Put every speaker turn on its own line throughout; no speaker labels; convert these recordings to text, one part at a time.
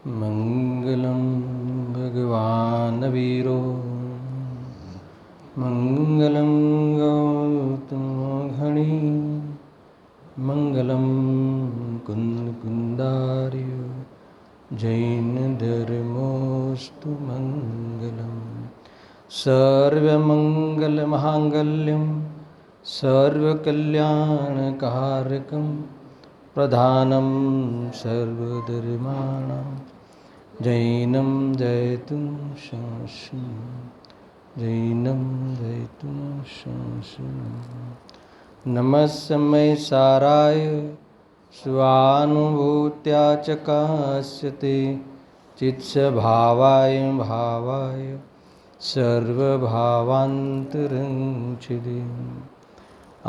મંગલં ભગવાન વીરો મંગલં ગૌતમ ઘણી મંગલં કુંદાર્ય જૈન ધર્મોસ્તુ મંગલમ સર્વમંગલ મહાંગલ્યમ સર્વકલ્યાણકારકમ પ્રધાનમ સર્વધર્માણાં જૈનમ જયતું શંસુ જૈનમ જયતું શંસુ નમસ્મય સારાય સ્વાનુભૂત્યા ચકાસ્યતે ચિત્સ્વભાવાય ભાવાય સર્વભાવાંતરંછિદે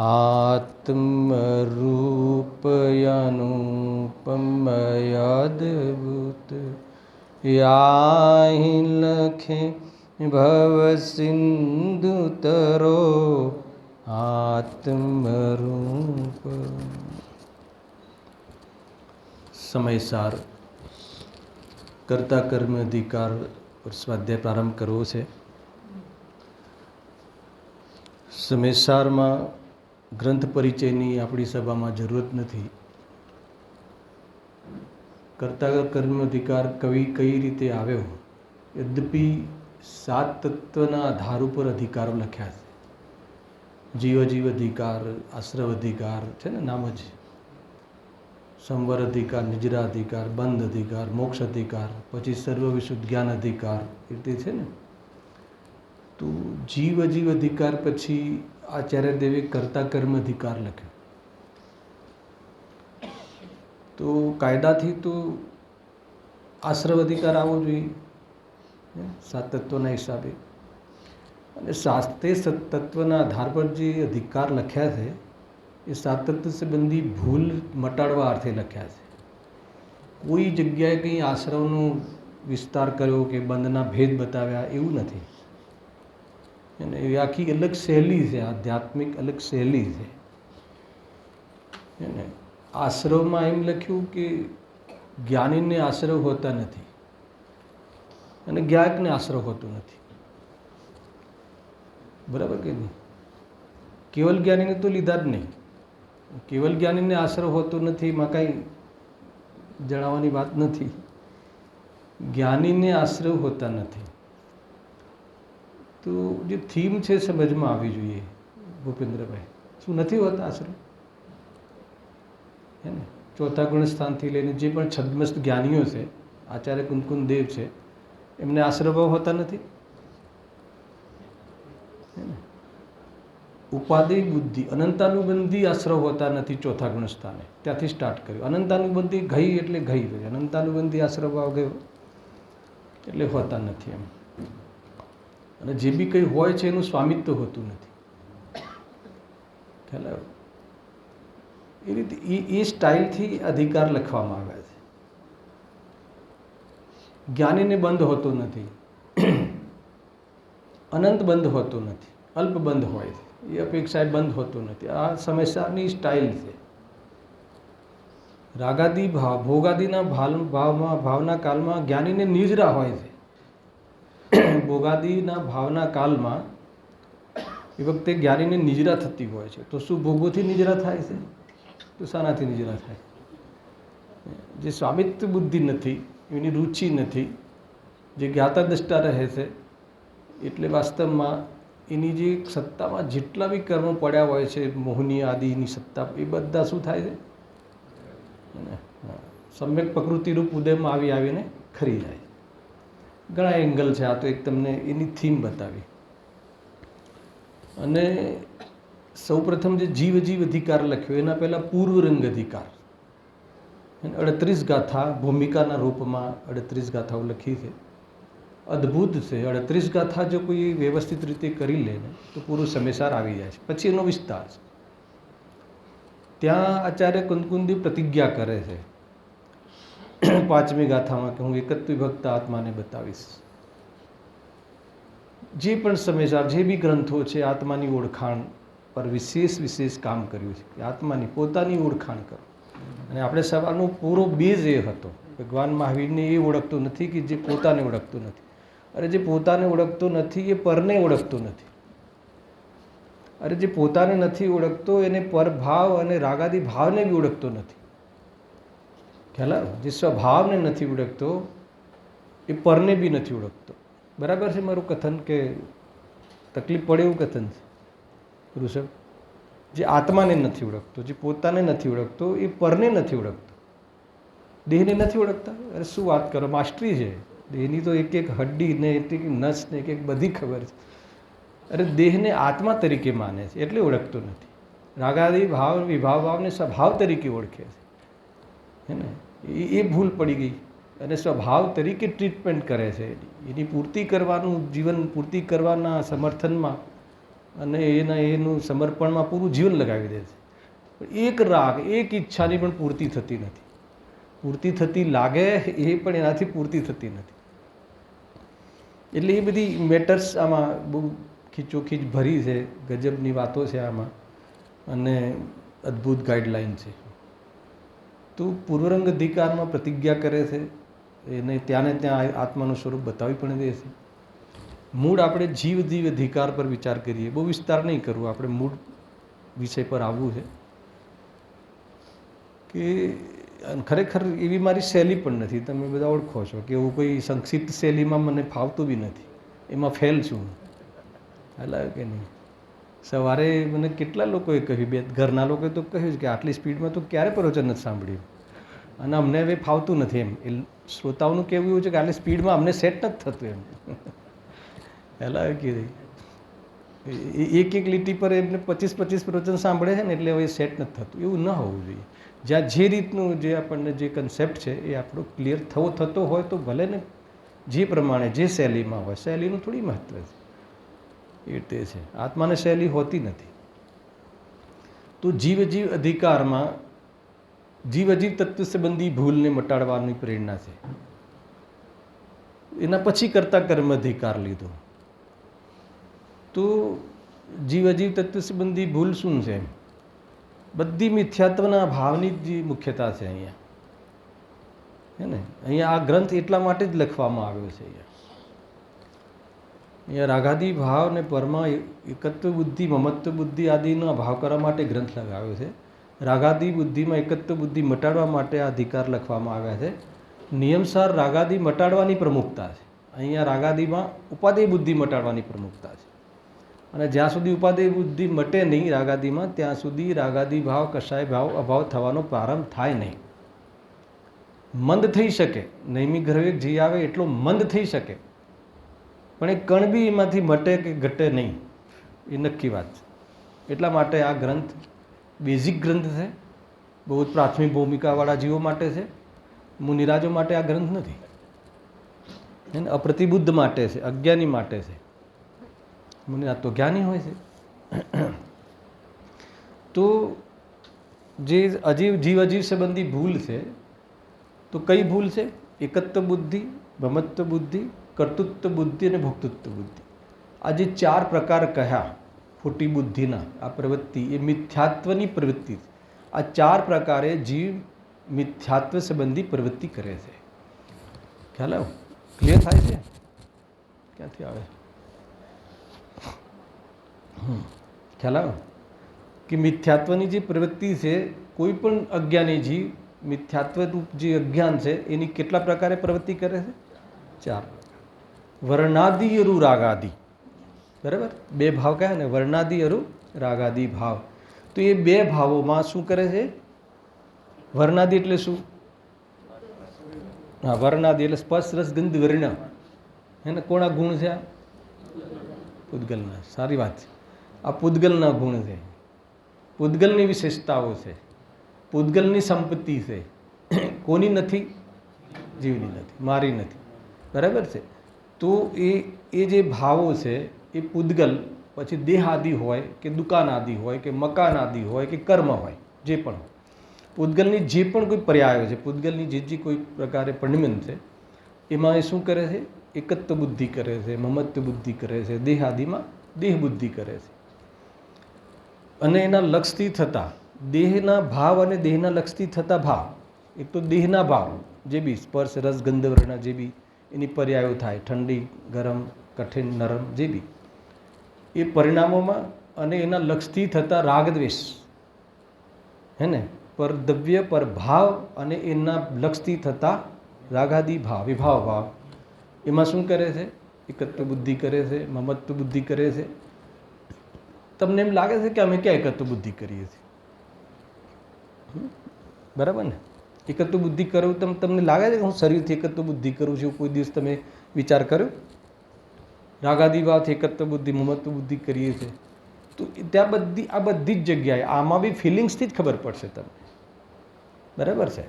આત્મરૂપયનુપમયદ્ભુત યાહિ લખે ભવસિંધુતરો આત્મરૂપ. સમયસાર કર્તા કર્મ અધિકાર પર સ્વાધ્યાય પ્રારંભ કરવો છે. સમયસારમાં ગ્રંથ પરિચયની આપણી સભામાં જરૂરત નથી. કર્તા કર્મ અધિકાર કવિ કઈ રીતે આવ્યો, યદ્યપિ 7 તત્વના આધાર ઉપર અધિકારો લખ્યા છે. જીવ અધિકાર, આશ્રવ અધિકાર છે ને, નામ જ સંવર અધિકાર, નિજરા અધિકાર, બંધ અધિકાર, મોક્ષ અધિકાર, પછી સર્વ વિશુદ્ધ જ્ઞાન અધિકાર, એ રીતે છે ને. તો જીવ અધિકાર પછી આચાર્ય દેવે કર્તા કર્મ અધિકાર લખ્યો. તો કાયદાથી તો આશ્રવ અધિકાર આવવો જોઈએ 7 તત્વના હિસાબે, અને 7 તત્વના આધાર પર જે અધિકાર લખ્યા છે એ 7 તત્વ સંબંધી ભૂલ મટાડવા અર્થે લખ્યા છે. કોઈ જગ્યાએ કંઈ આશ્રવનો વિસ્તાર કર્યો કે બંધના ભેદ બતાવ્યા એવું નથી. અને એ આખી અલગ શૈલી છે, આધ્યાત્મિક અલગ શૈલી છે. એને આશ્રવમાં એમ લખ્યું કે જ્ઞાનીને આશ્રવ હોતા નથી અને જ્ઞાયકને આશ્રવ હોતો નથી. બરાબર કે નહીં? કેવલ જ્ઞાનીને તો લીધા જ નહીં. કેવલ જ્ઞાનીને આશ્રવ હોતો નથી એમાં કાંઈ જણાવવાની વાત નથી. જ્ઞાનીને આશ્રવ હોતા નથી. તો જે થીમ છે સમજમાં આવવી જોઈએ ભૂપેન્દ્રભાઈ. શું નથી હોતા આશ્રવ? હે ને? 4થા ગુણસ્થાનથી લઈને જે પણ છદ્મસ્ત જ્ઞાનીઓ છે, આચાર્ય કુંદકુંદ દેવ છે, એમને આશ્રવ હોતા નથી. ઉપાધિ બુદ્ધિ અનંતાનુબંધી આશ્રવ હોતા નથી. 4થા ગુણસ્થાને ત્યાંથી સ્ટાર્ટ કર્યું. અનંતાનુબંધી ઘઈ એટલે ઘઈ, અનંતાનુબંધી આશ્રવ આવ ગયો એટલે હોતા નથી એમ. અને જે બી કંઈ હોય છે એનું સ્વામિત્વ હોતું નથી. ખ્યાલ આવ્યો? એ રીતે એ સ્ટાઇલથી અધિકાર લખવામાં આવ્યા છે. જ્ઞાનીને બંધ હોતો નથી, અનંત બંધ હોતો નથી, અલ્પ બંધ હોય છે. એ અપેક્ષાએ બંધ હોતો નથી. આ સમયસારની સ્ટાઇલ છે. રાગાદી ભોગાદીના ભાવના કાળમાં જ્ઞાનીને નિજરા હોય છે. ભોગાદીના ભાવના કાળમાં એ વખતે જ્ઞાનીને નિજરા થતી હોય છે. તો શું ભોગોથી નિજરા થાય છે? તો શાનાથી નિજરા થાય? જે સ્વામિત્વ બુદ્ધિ નથી, એની રુચિ નથી, જે જ્ઞાતા દ્રષ્ટા રહે છે, એટલે વાસ્તવમાં એની જે સત્તામાં જેટલા બી કર્મો પડ્યા હોય છે, મોહની આદિની સત્તા, એ બધા શું થાય છે? સમ્યક પ્રકૃતિરૂપ ઉદયમાં આવીને ખરી જાય. ઘણા એંગલ છે. આ તો એક તમને એની થીમ બતાવી. અને સૌપ્રથમ જે જીવ અધિકાર લખ્યો એના પહેલાં પૂર્વરંગ અધિકાર, 38 ગાથા ભૂમિકાના રૂપમાં 38 ગાથાઓ લખી છે. અદ્ભુત છે. 38 ગાથા જો કોઈ વ્યવસ્થિત રીતે કરી લે ને તો પૂરો સમયસાર આવી જાય છે. પછી એનો વિસ્તાર છે. ત્યાં આચાર્ય કુંદકુંદી પ્રતિજ્ઞા કરે છે 5મી ગાથામાં કે હું એકત્વ વિભક્ત આત્માને બતાવીશ. જે પણ સમયસાર જે બી ગ્રંથો છે આત્માની ઓળખાણ પર વિશેષ કામ કર્યું છે કે આત્માની પોતાની ઓળખાણ કરો. અને આપણે સવારનો પૂરો બેઝ એ હતો ભગવાન મહાવીરને એ ઓળખતો નથી કે જે પોતાને ઓળખતો નથી. અરે જે પોતાને ઓળખતો નથી એ પરને ઓળખતો નથી. અરે જે પોતાને નથી ઓળખતો એને પરભાવ અને રાગાદી ભાવને બી ઓળખતો નથી. ખ્યાલ આવે? જે સ્વભાવને નથી ઓળખતો એ પરને બી નથી ઓળખતો. બરાબર છે મારું કથન કે તકલીફ પડે એવું કથન છે ઋષભ? જે આત્માને નથી ઓળખતો, જે પોતાને નથી ઓળખતો એ પરને નથી ઓળખતો, દેહને નથી ઓળખતા. અરે શું વાત કરો, માસ્ટરી છે દેહની તો એક એક હડ્ડી ને એક એક નસ ને એક એક બધી ખબર છે. અરે દેહને આત્મા તરીકે માને છે એટલે ઓળખતો નથી. રાગાદી ભાવ વિભાવ ભાવને સ્વભાવ તરીકે ઓળખે છે, હે ને? એ ભૂલ પડી ગઈ અને સ્વભાવ તરીકે ટ્રીટમેન્ટ કરે છે. એની પૂર્તિ કરવાનું, જીવન પૂર્તિ કરવાના સમર્થનમાં અને એનું સમર્પણમાં પૂરું જીવન લગાવી દે છે. પણ એક રાગ, એક ઈચ્છાની પણ પૂર્તિ થતી નથી. પૂર્તિ થતી લાગે એ પણ એનાથી પૂર્તિ થતી નથી. એટલે એ બધી મેટર્સ આમાં બહુ ખીચોખીચ ભરી છે, ગજબની વાતો છે આમાં અને અદ્ભુત ગાઈડલાઈન છે. તો પૂર્વરંગ અધિકારમાં પ્રતિજ્ઞા કરે છે એને ત્યાં ને ત્યાં આત્માનું સ્વરૂપ બતાવી પણ દે છે. મૂળ આપણે જીવ જીવ અધિકાર પર વિચાર કરીએ, બહુ વિસ્તાર નહીં કરવું, આપણે મૂળ વિષય પર આવવું છે કે ખરેખર એવી મારી શૈલી પણ નથી, તમે બધા ઓળખો છો કે એવું કોઈ સંક્ષિપ્ત શૈલીમાં મને ફાવતું બી નથી, એમાં ફેલ છું. હાલાવે કે નહીં? સવારે મને કેટલા લોકોએ કહ્યું, બે ઘરના લોકોએ તો કહ્યું કે આટલી સ્પીડમાં તો ક્યારે પ્રવચન નથી સાંભળ્યું અને અમને હવે ફાવતું નથી. એમ એ શ્રોતાઓનું કહેવું એવું છે કે આટલી સ્પીડમાં અમને સેટ નથી થતું એમ. હાલાવે કે એક એક લીટી પર એમને 25 પ્રવચન સાંભળે છે ને એટલે હવે સેટ નથી થતું. એવું ન હોવું જોઈએ. જ્યાં જે રીતનું જે આપણને જે કન્સેપ્ટ છે એ આપણો ક્લિયર થતો હોય તો ભલે ને જે પ્રમાણે જે શૈલીમાં હોય, શૈલીનું થોડી મહત્વ છે. એ રીતે છે. આત્માને શૈલી હોતી નથી. તો જીવ જીવ અધિકારમાં જીવ અજીવ તત્વ સંબંધી ભૂલને મટાડવાની પ્રેરણા છે. એના પછી કરતા કર્મ અધિકાર લીધો. તો જીવ અજીવ તત્વ સંબંધી ભૂલ શું છે? બધી મિથ્યાત્વના ભાવની જ મુખ્યતા છે અહીંયા, હે ને? અહીંયા આ ગ્રંથ એટલા માટે જ લખવામાં આવ્યો છે. અહીંયા રાગાદી ભાવ ને પરમાં એકત્વ બુદ્ધિ, મમત્વ બુદ્ધિ આદિનો ભાવ કરવા માટે ગ્રંથ લગાવ્યો છે. રાગાદી બુદ્ધિમાં એકત્વ બુદ્ધિ મટાડવા માટે આ અધિકાર લખવામાં આવ્યા છે. નિયમસાર રાગાદી મટાડવાની પ્રમુખતા છે. અહીંયા રાગાદીમાં ઉપાદેય બુદ્ધિ મટાડવાની પ્રમુખતા છે. અને જ્યાં સુધી ઉપાદેય બુદ્ધિ મટે નહીં રાગાદીમાં, ત્યાં સુધી રાગાદી ભાવ, કષાય ભાવ, અભાવ થવાનો પ્રારંભ થાય નહીં. મંદ થઈ શકે, નૈમિક ગ્રહવેગ જે આવે એટલો મંદ થઈ શકે, પણ એ કણ બી એમાંથી મટે કે ઘટે નહીં, એ નક્કી વાત છે. એટલા માટે આ ગ્રંથ બેઝિક ગ્રંથ છે, બહુ જ પ્રાથમિક ભૂમિકાવાળા જીવો માટે છે. મુનિરાજો માટે આ ગ્રંથ નથી, એને અપ્રતિબુદ્ધ માટે છે, અજ્ઞાની માટે છે. મુનિરાજ તો જ્ઞાની હોય છે. તો જે જીવ અજીવ સંબંધી ભૂલ છે, તો કઈ ભૂલ છે? એકત્વ બુદ્ધિ, ભમત્વ બુદ્ધિ, કર્તૃત્વ બુદ્ધિ અને ભોક્તૃત્વ બુદ્ધિ. આ જે 4 પ્રકાર કહ્યા ખોટી બુદ્ધિના, આ પ્રવૃત્તિ એ મિથ્યાત્વની પ્રવૃત્તિ છે. આ 4 પ્રકારે જીવ મિથ્યાત્વ સંબંધી પ્રવૃત્તિ કરે છે. ખ્યાલ આવ્યો? ક્લિયર થાય છે? ક્યાંથી આવે? ખ્યાલ આવ્યો કે મિથ્યાત્વની જે પ્રવૃત્તિ છે, કોઈ પણ અજ્ઞાની જીવ મિથ્યાત્વનું જે અજ્ઞાન છે એની કેટલા પ્રકારે પ્રવૃત્તિ કરે છે? 4. વર્ણાદિ અરુ રાગાદિ. બરાબર? 2 ભાવ કયા ને? વર્ણાદિ અરુ રાગાદિ ભાવ. તો એ 2 ભાવોમાં શું કરે છે? વર્ણાદિ એટલે શું? હા, વર્ણાદિ એટલે સ્પર્શ રસ ગંધ વર્ણ. એને કોના ગુણ છે? આ પૂતગલના. સારી વાત છે. આ પૂતગલના ગુણ છે, પૂતગલની વિશેષતાઓ છે, પૂતગલની સંપત્તિ છે. કોની નથી? જીવની નથી, મારી નથી. બરાબર છે? તો એ જે ભાવો છે એ પૂતગલ પછી દેહ આદિ હોય કે દુકાન આદિ હોય કે મકાન આદિ હોય કે કર્મ હોય, જે પણ પૂતગલની જે પણ કોઈ પર્યાયો છે, પૂતગલની જે કોઈ પ્રકારે પરિણમન છે, એમાં એ શું કરે છે? એકત્વ બુદ્ધિ કરે છે, મમત્વ બુદ્ધિ કરે છે, દેહ આદિમાં દેહ બુદ્ધિ કરે છે. અને એના લક્ષથી થતા દેહના ભાવ અને દેહના લક્ષથી થતા ભાવ એક તો દેહના ભાવ જે બી સ્પર્શ રસ ગંધ વર્ણ જે બી એની પર્યાયો થાય, ઠંડી ગરમ કઠિન નરમ જે બી એ પરિણામોમાં અને એના લક્ષથી થતા રાગદ્વેષ હે ને, પર દ્રવ્ય પર ભાવ અને એના લક્ષથી થતા રાગાદી ભાવ વિભાવ ભાવ, એમાં શું કરે છે? એકત્વ બુદ્ધિ કરે છે, મમત્વ બુદ્ધિ કરે છે. તમને એમ લાગે છે કે અમે ક્યાં એકત્વ બુદ્ધિ કરીએ છીએ? બરાબર ને? એકત્વ બુદ્ધિ કરું તમને લાગે છે કે હું શરીરથી એકત્વ બુદ્ધિ કરું છું? કોઈ દિવસ તમે વિચાર કર્યો? રાગાદી ભાવથી એકત્વ બુદ્ધિ મમત્વ બુદ્ધિ કરીએ છીએ તો ત્યાં આ બધી જ જગ્યાએ આમાં બી ફિલિંગ્સથી જ ખબર પડશે તમને. બરાબર છે?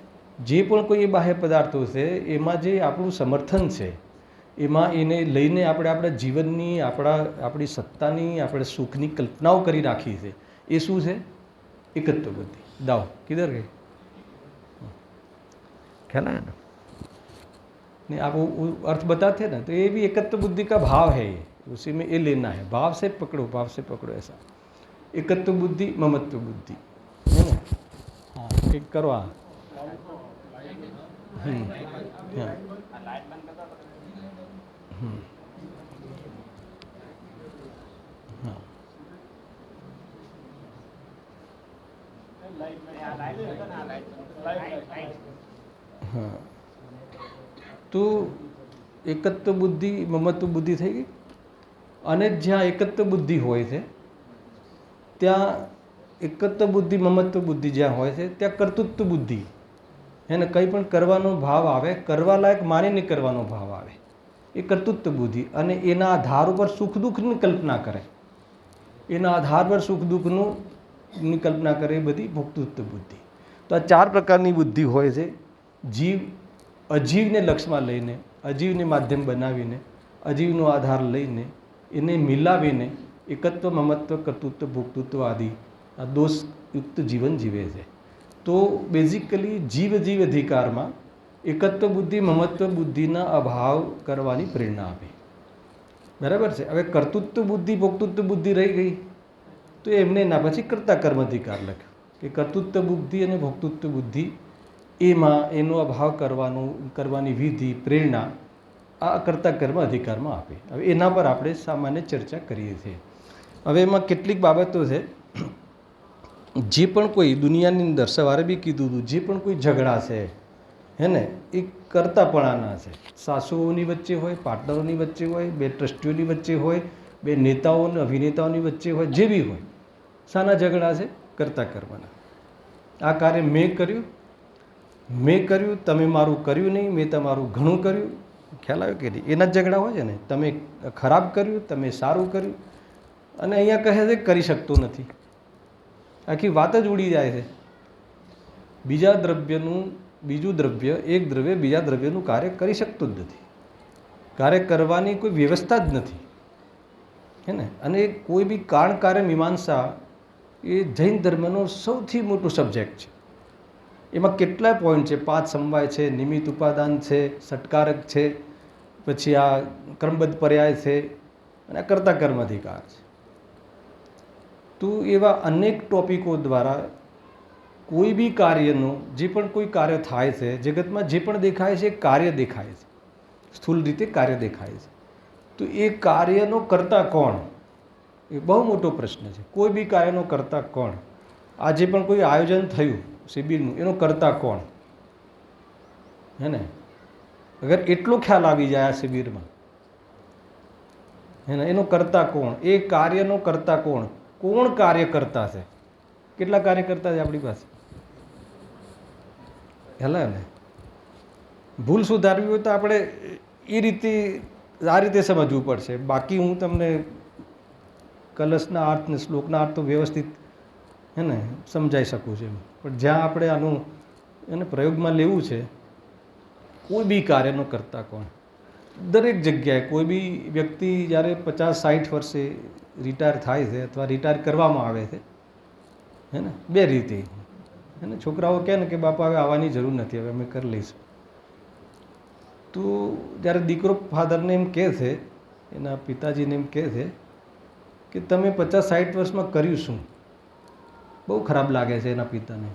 જે પણ કોઈ એ બાહ્ય પદાર્થો છે એમાં જે આપણું સમર્થન છે, એમાં એને લઈને આપણે આપણા જીવનની આપણી સત્તાની આપણે સુખની કલ્પનાઓ કરી રાખી છે. એ શું છે? एकत्व बुद्धि. दाओ किधर गए? ख्याल आया ना? नहीं, आप वो अर्थ बताते ना, तो ये भी एकत्व बुद्धि का भाव है. ये उसी में ये लेना है, भाव से पकड़ो, भाव से पकड़ो. ऐसा एकत्व बुद्धि ममत्व बुद्धि है ना. हाँ, एक करो. हाँ हाँ हाँ. તો એકત્વ બુદ્ધિ મમત્વ બુદ્ધિ થઈ ગઈ. અને જ્યાં એકત્વ બુદ્ધિ હોય છે ત્યાં એકત્વ બુદ્ધિ મમત્વ બુદ્ધિ જ્યાં હોય છે ત્યાં કર્તૃત્વ બુદ્ધિ એને કંઈ પણ કરવાનો ભાવ આવે, કરવા લાયક માનીને કરવાનો ભાવ આવે, એ કર્તૃત્વ બુદ્ધિ. અને એના આધાર ઉપર સુખ દુઃખની કલ્પના કરે, એના આધાર પર સુખ દુઃખની કલ્પના કરે, એ બધી ભોક્તૃત્વ બુદ્ધિ. તો આ 4 પ્રકારની બુદ્ધિ હોય છે. જીવ અજીવને લક્ષમાં લઈને, અજીવને માધ્યમ બનાવીને, અજીવનો આધાર લઈને એને મિલાવીને એકત્વ મમત્વ કર્તૃત્વ ભોક્તૃત્વ આદિ આ દોષયુક્ત જીવન જીવે છે. તો બેઝિકલી જીવ અધિકારમાં એકત્વ બુદ્ધિ મમત્વ બુદ્ધિના અભાવ કરવાની પ્રેરણા આપે. બરાબર છે? હવે કર્તૃત્વ બુદ્ધિ ભોક્તૃત્વ બુદ્ધિ રહી ગઈ તો એમને એના પછી કર્તા કર્મ અધિકાર લખ્યો કે કર્તૃત્વ બુદ્ધિ અને ભોક્તૃત્વ બુદ્ધિ એમાં એનો અભાવ કરવાની વિધિ પ્રેરણા આ કર્તા કર્મ અધિકારમાં આપે. હવે એના પર આપણે સામાન્ય ચર્ચા કરીએ છીએ. હવે એમાં કેટલીક બાબતો છે. જે પણ કોઈ દુનિયાની અંદર સવારે બી કીધું હતું, જે પણ કોઈ ઝઘડા છે હે ને, એ કરતાપણાના છે. સાસુઓની વચ્ચે હોય, પાર્ટનરોની વચ્ચે હોય, બે ટ્રસ્ટીઓની વચ્ચે હોય, બે નેતાઓ અને અભિનેતાઓની વચ્ચે હોય, જે બી હોય, શાના ઝઘડા છે? કરતા કર્મના. આ કાર્ય મેં કર્યું, તમે મારું કર્યું નહીં, મેં તમારું ઘણું કર્યું. ખ્યાલ આવ્યો કે નહીં? એના જ ઝઘડા હોય છે ને. તમે ખરાબ કર્યું, તમે સારું કર્યું. અને અહીંયા કહે છે કરી શકતો નથી. આખી વાત જ ઉડી જાય છે. બીજું દ્રવ્ય એક દ્રવ્ય બીજા દ્રવ્યનું કાર્ય કરી શકતું જ નથી. કાર્ય કરવાની કોઈ વ્યવસ્થા જ નથી, હે ને. અને કોઈ બી કાળ કાર્ય મીમાંસા એ જૈન ધર્મનો સૌથી મોટો સબ્જેક્ટ છે. એમાં કેટલાય પોઈન્ટ છે. 5 સમવાય છે, નિમિત્ત ઉપાદાન છે, સટકારક છે, પછી આ ક્રમબદ્ધ પર્યાય છે, અને આ કર્તા કર્મ અધિકાર છે. તો એવા અનેક ટોપિકો દ્વારા કોઈ બી કાર્યનું, જે પણ કોઈ કાર્ય થાય છે જગતમાં, જે પણ દેખાય છે એ કાર્ય દેખાય છે, સ્થૂળ રીતે કાર્ય દેખાય છે. તો એ કાર્યનો કર્તા કોણ? એ બહુ મોટો પ્રશ્ન છે. કોઈ બી કાર્યનો કર્તા કોણ? આ જે પણ કોઈ આયોજન થયું શિબિરનું, એનો કર્તા કોણ? હે ને. અગર એટલો ખ્યાલ આવી જાય આ શિબિરમાં, હે ને, એનો કર્તા કોણ? એ કાર્યનો કર્તા કોણ? કોણ કાર્ય કરતા છે? કેટલા કાર્ય કરતા છે આપણી પાસે? હેલા ને. ભૂલ સુધારવી હોય તો આપણે આ રીતે સમજવું પડશે. બાકી હું તમને કલશના અર્થ ને શ્લોકના અર્થ તો વ્યવસ્થિત હે ને સમજાઈ શકું છું. પણ જ્યાં આપણે આનું એને પ્રયોગમાં લેવું છે, કોઈ બી કાર્યનો કરતા કોણ? દરેક જગ્યાએ કોઈ બી વ્યક્તિ જ્યારે 50-60 વર્ષે રિટાયર થાય છે અથવા રિટાયર કરવામાં આવે છે, હે ને, 2 રીતે. હે ને, છોકરાઓ કહે ને કે બાપા હવે આવવાની જરૂર નથી, હવે અમે કરી લઈશું. તો જ્યારે દીકરો ફાધરને એમ કહે છે, એના પિતાજીને એમ કહે છે કે તમે 50-60 વર્ષમાં કર્યું શું? બહુ ખરાબ લાગે છે એના પિતાને.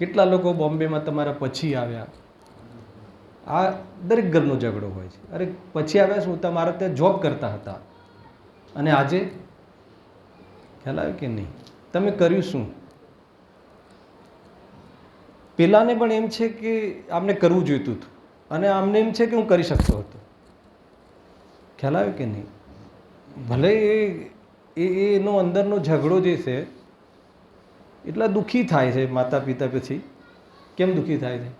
કેટલા લોકો બોમ્બેમાં તમારા પછી આવ્યા, આ દરેક ઘરનો ઝઘડો હોય છે. અરે પછી આવ્યા શું, તમારા ત્યાં જોબ કરતા હતા અને આજે ખ્યાલ આવ્યો કે નહીં, તમે કર્યું શું? પેલાને પણ એમ છે કે આમને કરવું જોઈતું હતું અને આમને એમ છે કે હું કરી શકતો હતો. ખ્યાલ આવ્યો કે નહીં? ભલે એનો અંદરનો ઝઘડો જે છે એટલા દુઃખી થાય છે માતા પિતા પછી. કેમ દુઃખી થાય છે?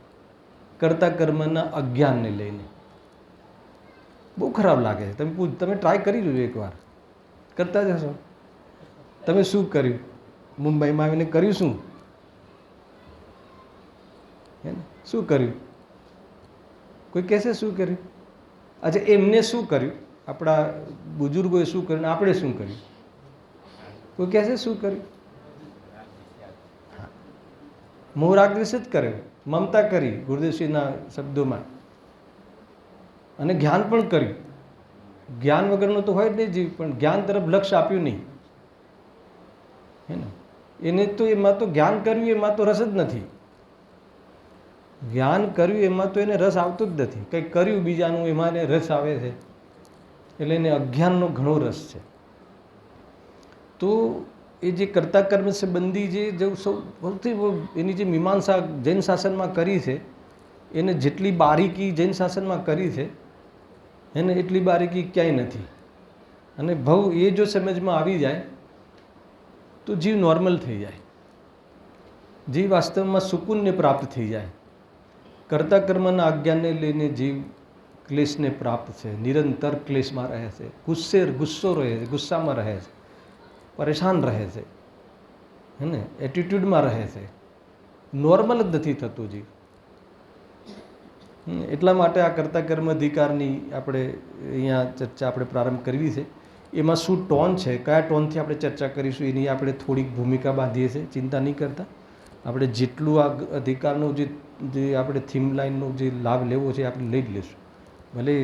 કરતા કર્મના અજ્ઞાનને લઈને બહુ ખરાબ લાગે છે. તમે ટ્રાય કરી જોજો એકવાર, કરતા જશો. તમે શું કર્યું મુંબઈમાં આવીને? કર્યું શું? હે ને, શું કર્યું? કોઈ કહેશે શું કર્યું? અચ્છા, એમને શું કર્યું, આપણા બુજુર્ગોએ શું કર્યું, આપણે શું કર્યું? કોઈ કહેશે શું કર્યું? મોહ રાગ દ્વેષ જ કર્યો, મમતા કરી ગુરુદેવશ્રીના શબ્દોમાં, અને જ્ઞાન પણ કર્યું. જ્ઞાન વગરનું તો હોય જ નહીં જીવ, પણ જ્ઞાન તરફ લક્ષ્ય આપ્યું નહીં. હે ને, એને તો એમાં તો જ્ઞાન કર્યું એમાં તો રસ જ નથી. જ્ઞાન કર્યું એમાં તો એને રસ આવતો જ નથી. કંઈક કર્યું બીજાનું એમાં એને રસ આવે છે, એટલે એને અજ્ઞાનનો ઘણો રસ છે. તો એ જે કર્તા કર્મ સંબંધી જે સૌથી એની જે મીમાંસા જૈન શાસનમાં કરી છે, એને જેટલી બારીકી જૈન શાસનમાં કરી છે એને એટલી બારીકી ક્યાંય નથી. અને ભવ એ જો સમજમાં આવી જાય તો જીવ નોર્મલ થઈ જાય, જીવ વાસ્તવમાં સુકૂનને પ્રાપ્ત થઈ જાય. કર્તા કર્મના અજ્ઞાનને લઈને જીવ ક્લેશને પ્રાપ્ત છે, નિરંતર ક્લેશમાં રહે છે, ગુસ્સો રહે છે, ગુસ્સામાં રહે છે, પરેશાન રહે છે, હે ને, એટીટ્યૂડમાં રહે છે, નોર્મલ જ નથી થતું જીવ. એટલા માટે આ કર્તા કર્મ અધિકારની આપણે અહીંયા ચર્ચા આપણે પ્રારંભ કરવી છે. એમાં શું ટોન છે, કયા ટોનથી આપણે ચર્ચા કરીશું એની આપણે થોડીક ભૂમિકા બાંધીએ છીએ, ચિંતા નહીં કરતા. આપણે જેટલું આ અધિકારનું જે આપણે થીમ લાઇનનો જે લાભ લેવો છે આપણે લઈ જ લેશું. ભલે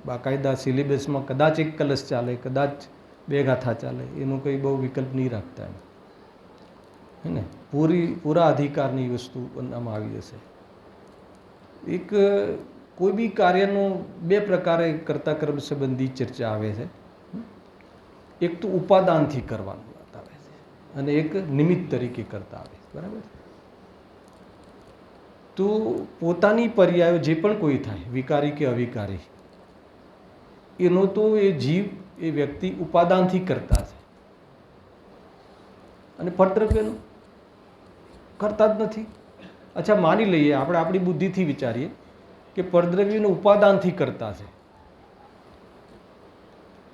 બાકાયદા સિલેબસમાં કદાચ એક કલશ ચાલે, કદાચ બે ગાથા ચાલે, એનું કંઈ બહુ વિકલ્પ નહીં રાખતા એમ, હે ને. પૂરા અધિકારની વસ્તુ બનાવવામાં આવી જશે. એક કોઈ બી કાર્યનો બે પ્રકારે કર્તા કર્મ સંબંધી ચર્ચા આવે છે. એક તો ઉપાદાનથી કરવાનું વાત આવે છે અને એક નિમિત્ત તરીકે કરતા આવે છે, બરાબર. તો પોતાની પર્યાયો જે પણ કોઈ થાય, વિકારી કે અવિકારી, એનો તો એ જીવ એ વ્યક્તિ ઉપાદાનથી કરતા છે અને પરદ્રવ્યનું કરતા જ નથી. અચ્છા, માની લઈએ આપણે આપણી બુદ્ધિથી વિચારીએ કે પરદ્રવ્યનું ઉપાદાનથી કરતા છે,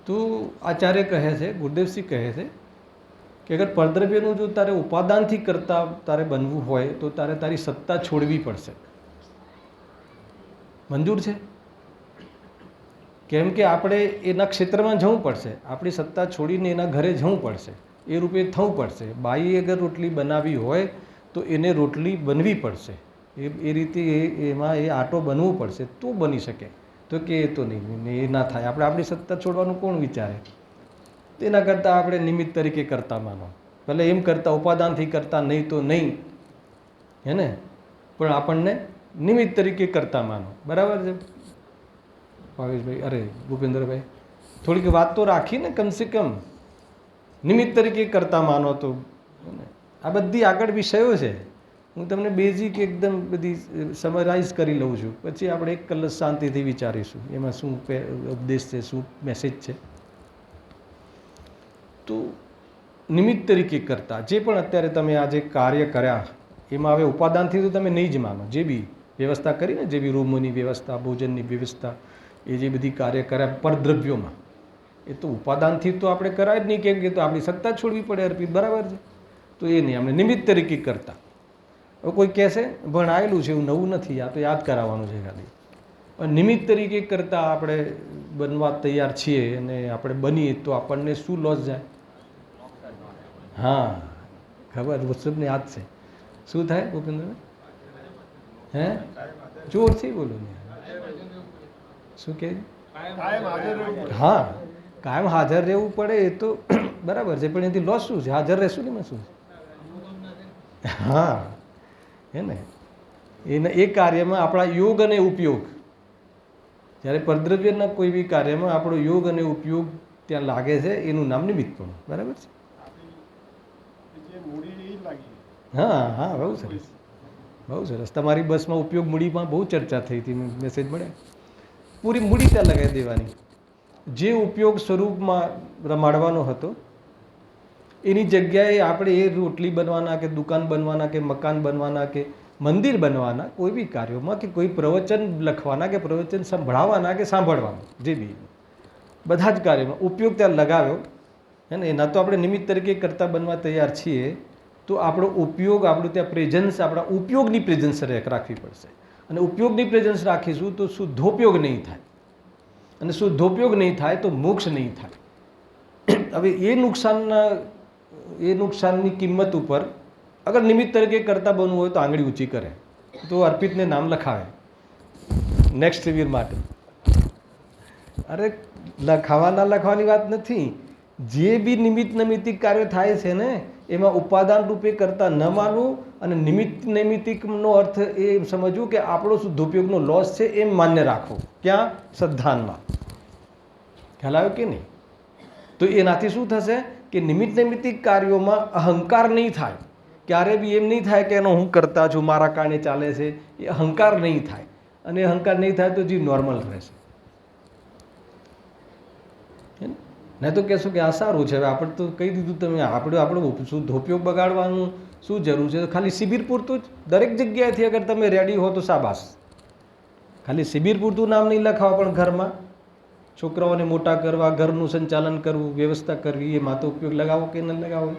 તો આચાર્ય કહે છે, ગુરુદેવસિંહ કહે છે કે અગર પરદ્રવ્યનું જો તારે ઉપાદાનથી કરતા તારે બનવું હોય તો તારે તારી સત્તા છોડવી પડશે. મંજૂર છે? કેમ કે આપણે એના ક્ષેત્રમાં જવું પડશે, આપણી સત્તા છોડીને એના ઘરે જવું પડશે, એ રૂપે થવું પડશે. બાઈએ અગર રોટલી બનાવી હોય તો એને રોટલી બનવી પડશે, એ રીતે એમાં એ આટો બનવું પડશે તો બની શકે. તો કે એ તો નહીં, એ ના થાય. આપણે આપણી સત્તા છોડવાનું કોણ વિચારે? તેના કરતાં આપણે નિમિત્ત તરીકે કરતા માનો. ભલે એમ કરતા ઉપાદાનથી કરતા નહીં તો નહીં, હે ને, પણ આપણને નિમિત્ત તરીકે કરતા માનો. બરાબર છે ભાવેશભાઈ? અરે ભૂપેન્દ્રભાઈ, થોડીક વાત તો રાખીને, કમસે કમ નિમિત્ત તરીકે કરતા માનો તો. આ બધી આગળ વિષયો છે, હું તમને બેઝિક એકદમ બધી સમરાઇઝ કરી લઉં છું, પછી આપણે એક કલાક શાંતિથી વિચારીશું એમાં શું ઉપદેશ છે, શું મેસેજ છે. તો નિમિત્ત તરીકે કરતા જે પણ અત્યારે તમે આ જે કાર્ય કર્યા એમાં હવે ઉપાદાનથી તો તમે નહીં જ માનો. જે બી વ્યવસ્થા કરીને, જે બી રૂમોની વ્યવસ્થા, ભોજનની વ્યવસ્થા, એ જે બધી કાર્ય કર્યા પરદ્રવ્યોમાં, એ તો ઉપાદાનથી તો આપણે કરાય જ નહીં, કેમ કે તો આપણી સત્તા છોડવી પડે અર્પિત. બરાબર છે? તો એ નહીં, આપણે નિમિત્ત તરીકે કરતા. હવે કોઈ કહેશે ભણાયેલું છે, એવું નવું નથી, આ તો યાદ કરાવવાનું છે ખાલી. પણ નિમિત્ત તરીકે કરતાં આપણે બનવા તૈયાર છીએ અને આપણે બનીએ તો આપણને શું લોસ જાય? હા, ખબર, વસ્તુને યાદ છે. શું થાય ભૂપેન્દ્ર? હે, જોરથી બોલો ને. શું કહે? હા, કાયમ હાજર રહેવું પડે એ તો બરાબર છે, પણ એનાથી લોસ શું છે? હાજર રહેશું ને એમાં શું? હા, હે ને. એ કાર્યમાં આપણા યોગ અને ઉપયોગ, જ્યારે પરદ્રવ્યના કોઈ બી કાર્યમાં આપણો યોગ અને ઉપયોગ ત્યાં લાગે છે, એનું નામ નિમિત્તપણું. બરાબર છે? હા હા, બહુ સરસ, બહુ સરસ. તમારી બસમાં ઉપયોગ મૂડીમાં બહુ ચર્ચા થઈ હતી, મેસેજ મળે. પૂરી મૂડી ત્યાં લગાવી દેવાની. જે ઉપયોગ સ્વરૂપમાં રમાડવાનો હતો એની જગ્યાએ આપણે એ રોટલી બનવાના કે દુકાન બનવાના કે મકાન બનવાના કે મંદિર બનવાના, કોઈ બી કાર્યોમાં, કે કોઈ પ્રવચન લખવાના કે પ્રવચન સંભળાવવાના કે સાંભળવાના, જે બી બધા જ કાર્યોમાં ઉપયોગ ત્યાં લગાવ્યો હે ને. એના તો આપણે નિમિત્ત તરીકે કરતા બનવા તૈયાર છીએ, તો આપણો ઉપયોગ, આપણું ત્યાં પ્રેઝન્સ, આપણા ઉપયોગની પ્રેઝન્સ રાખવી પડશે. અને ઉપયોગની પ્રેઝન્સ રાખીશું તો શુદ્ધોપયોગ નહીં થાય, અને શુદ્ધોપયોગ નહીં થાય તો મોક્ષ નહીં થાય. હવે એ નુકસાનની કિંમત ઉપર અગર નિમિત્ત તરીકે કરતા બનવું હોય તો આંગળી ઊંચી કરે, તો અર્પિતને નામ લખાવે નેક્સ્ટ શિબિર માટે. અરે લખાવા ના લખવાની વાત નથી, જે બી નૈમિત્તિક કાર્ય થાય છે ને એમાં ઉપાદાન રૂપે કરતા ન માનવું, અને નૈમિત્તિકનો અર્થ એ સમજવું કે આપણો શુદ્ધોપયોગનો લોસ છે એમ માન્ય રાખવું. ક્યાં? શ્રદ્ધાનમાં. ખ્યાલ આવ્યો કે નહીં? તો એનાથી શું થશે કે નૈમિત્તિક કાર્યોમાં અહંકાર નહીં થાય. ક્યારે બી એમ નહીં થાય કે એનો હું કરતા છું, મારા કારણે ચાલે છે, એ અહંકાર નહીં થાય. અને અહંકાર નહીં થાય તો જીવ નોર્મલ રહેશે. નહીં તો કહેશો કે આ સારું છે, હવે આપણે તો કહી દીધું, તમે આપણો શુદ્ધોપયોગ બગાડવાનું શું જરૂર છે? ખાલી શિબિર પૂરતું જ. દરેક જગ્યાએથી અગર તમે રેડી હો તો શાબાશ. ખાલી શિબિર પૂરતું નામ નહીં લખાવો, પણ ઘરમાં છોકરાઓને મોટા કરવા, ઘરનું સંચાલન કરવું, વ્યવસ્થા કરવી, એમાં તો ઉપયોગ લગાવો કે ન લગાવો.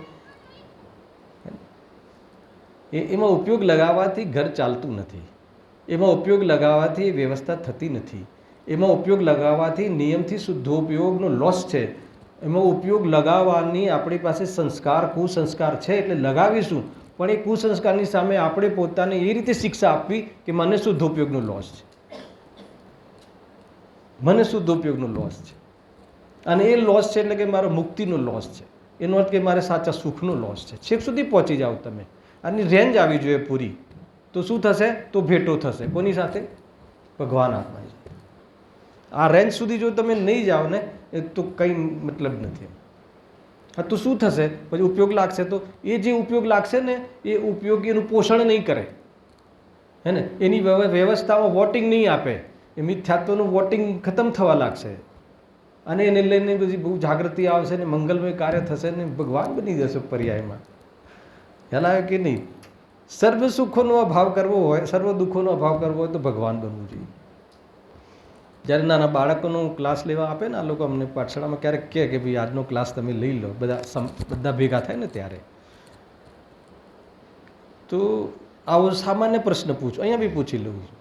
એમાં ઉપયોગ લગાવવાથી ઘર ચાલતું નથી, એમાં ઉપયોગ લગાવવાથી વ્યવસ્થા થતી નથી, એમાં ઉપયોગ લગાવવાથી નિયમથી શુદ્ધોપયોગનો લોસ છે. એમાં ઉપયોગ લગાવવાની આપણી પાસે સંસ્કાર, કુસંસ્કાર છે, એટલે લગાવીશું, પણ એ કુસંસ્કારની સામે આપણે પોતાને એ રીતે શિક્ષા આપવી કે મને શુદ્ધોપયોગનો લોસ છે, મને શુદ્ધોપયોગનો લોસ છે. અને એ લોસ છે એટલે કે મારો મુક્તિનો લોસ છે. એનો અર્થ કે મારે સાચા સુખનો લોસ છે. છેક સુધી પહોંચી જાઓ તમે. આની રેન્જ આવી જોઈએ પૂરી, તો શું થશે? તો ભેટો થશે. કોની સાથે? ભગવાન આત્મા. આ રેન્જ સુધી જો તમે નહીં જાઓ ને તો કંઈ મતલબ નથી. હા, તો શું થશે? પછી ઉપયોગ લાગશે, તો એ જે ઉપયોગ લાગશે ને એ ઉપયોગ એનું પોષણ નહીં કરે, હે ને. એની વ્યવસ્થામાં વોટિંગ નહીં આપે, એ મિથ્યાત્વનું વોટિંગ ખતમ થવા લાગશે, અને એને લઈને બધી બહુ જાગૃતિ આવશે ને મંગલમય કાર્ય થશે ને ભગવાન બની જશે પર્યાયમાં. ખ્યાલ આવે કે નહીં? સર્વ સુખોનો અભાવ કરવો હોય, સર્વ દુઃખોનો અભાવ કરવો હોય તો ભગવાન બનવું જોઈએ. જ્યારે નાના બાળકોનો ક્લાસ લેવા આપે ને આ લોકો અમને પાઠશાળામાં, ક્યારેક કહે કે ભાઈ આજનો ક્લાસ તમે લઈ લો, બધા ભેગા થાય ને ત્યારે, તો આવો સામાન્ય પ્રશ્ન પૂછો. અહીંયા બી પૂછી લઉં છું.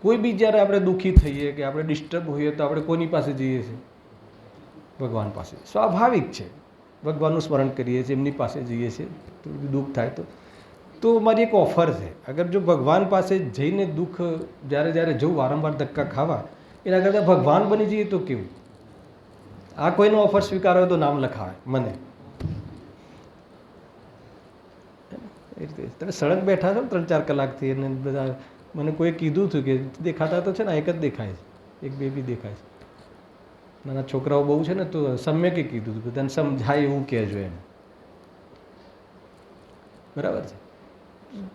કોઈ બી જ્યારે આપણે દુઃખી થઈએ કે આપણે ડિસ્ટર્બ હોઈએ તો આપણે કોની પાસે જઈએ છીએ? ભગવાન પાસે. સ્વાભાવિક છે, ભગવાનનું સ્મરણ કરીએ છીએ, એમની પાસે જઈએ છીએ. તો દુઃખ થાય તો મારી એક ઓફર છે, અગર જો ભગવાન પાસે જઈને દુઃખ જ્યારે જવું, વારંવાર ધક્કા ખાવા, એના કરતાં ભગવાન બની જઈએ તો કેવું? આ કોઈનો ઓફર સ્વીકારો તો નામ લખાવે મને. એ રીતે તમે સળંગ બેઠા છો 3-4 કલાકથી, અને બધા મને કોઈ કીધું હતું કે દેખાતા તો છે ને, એક જ દેખાય છે, એક બેબી દેખાય છે. નાના છોકરાઓ બહુ છે ને, તો સમ્યકે કીધું હતું, બધાને સમજાય એવું કહેજો એમ. બરાબર છે?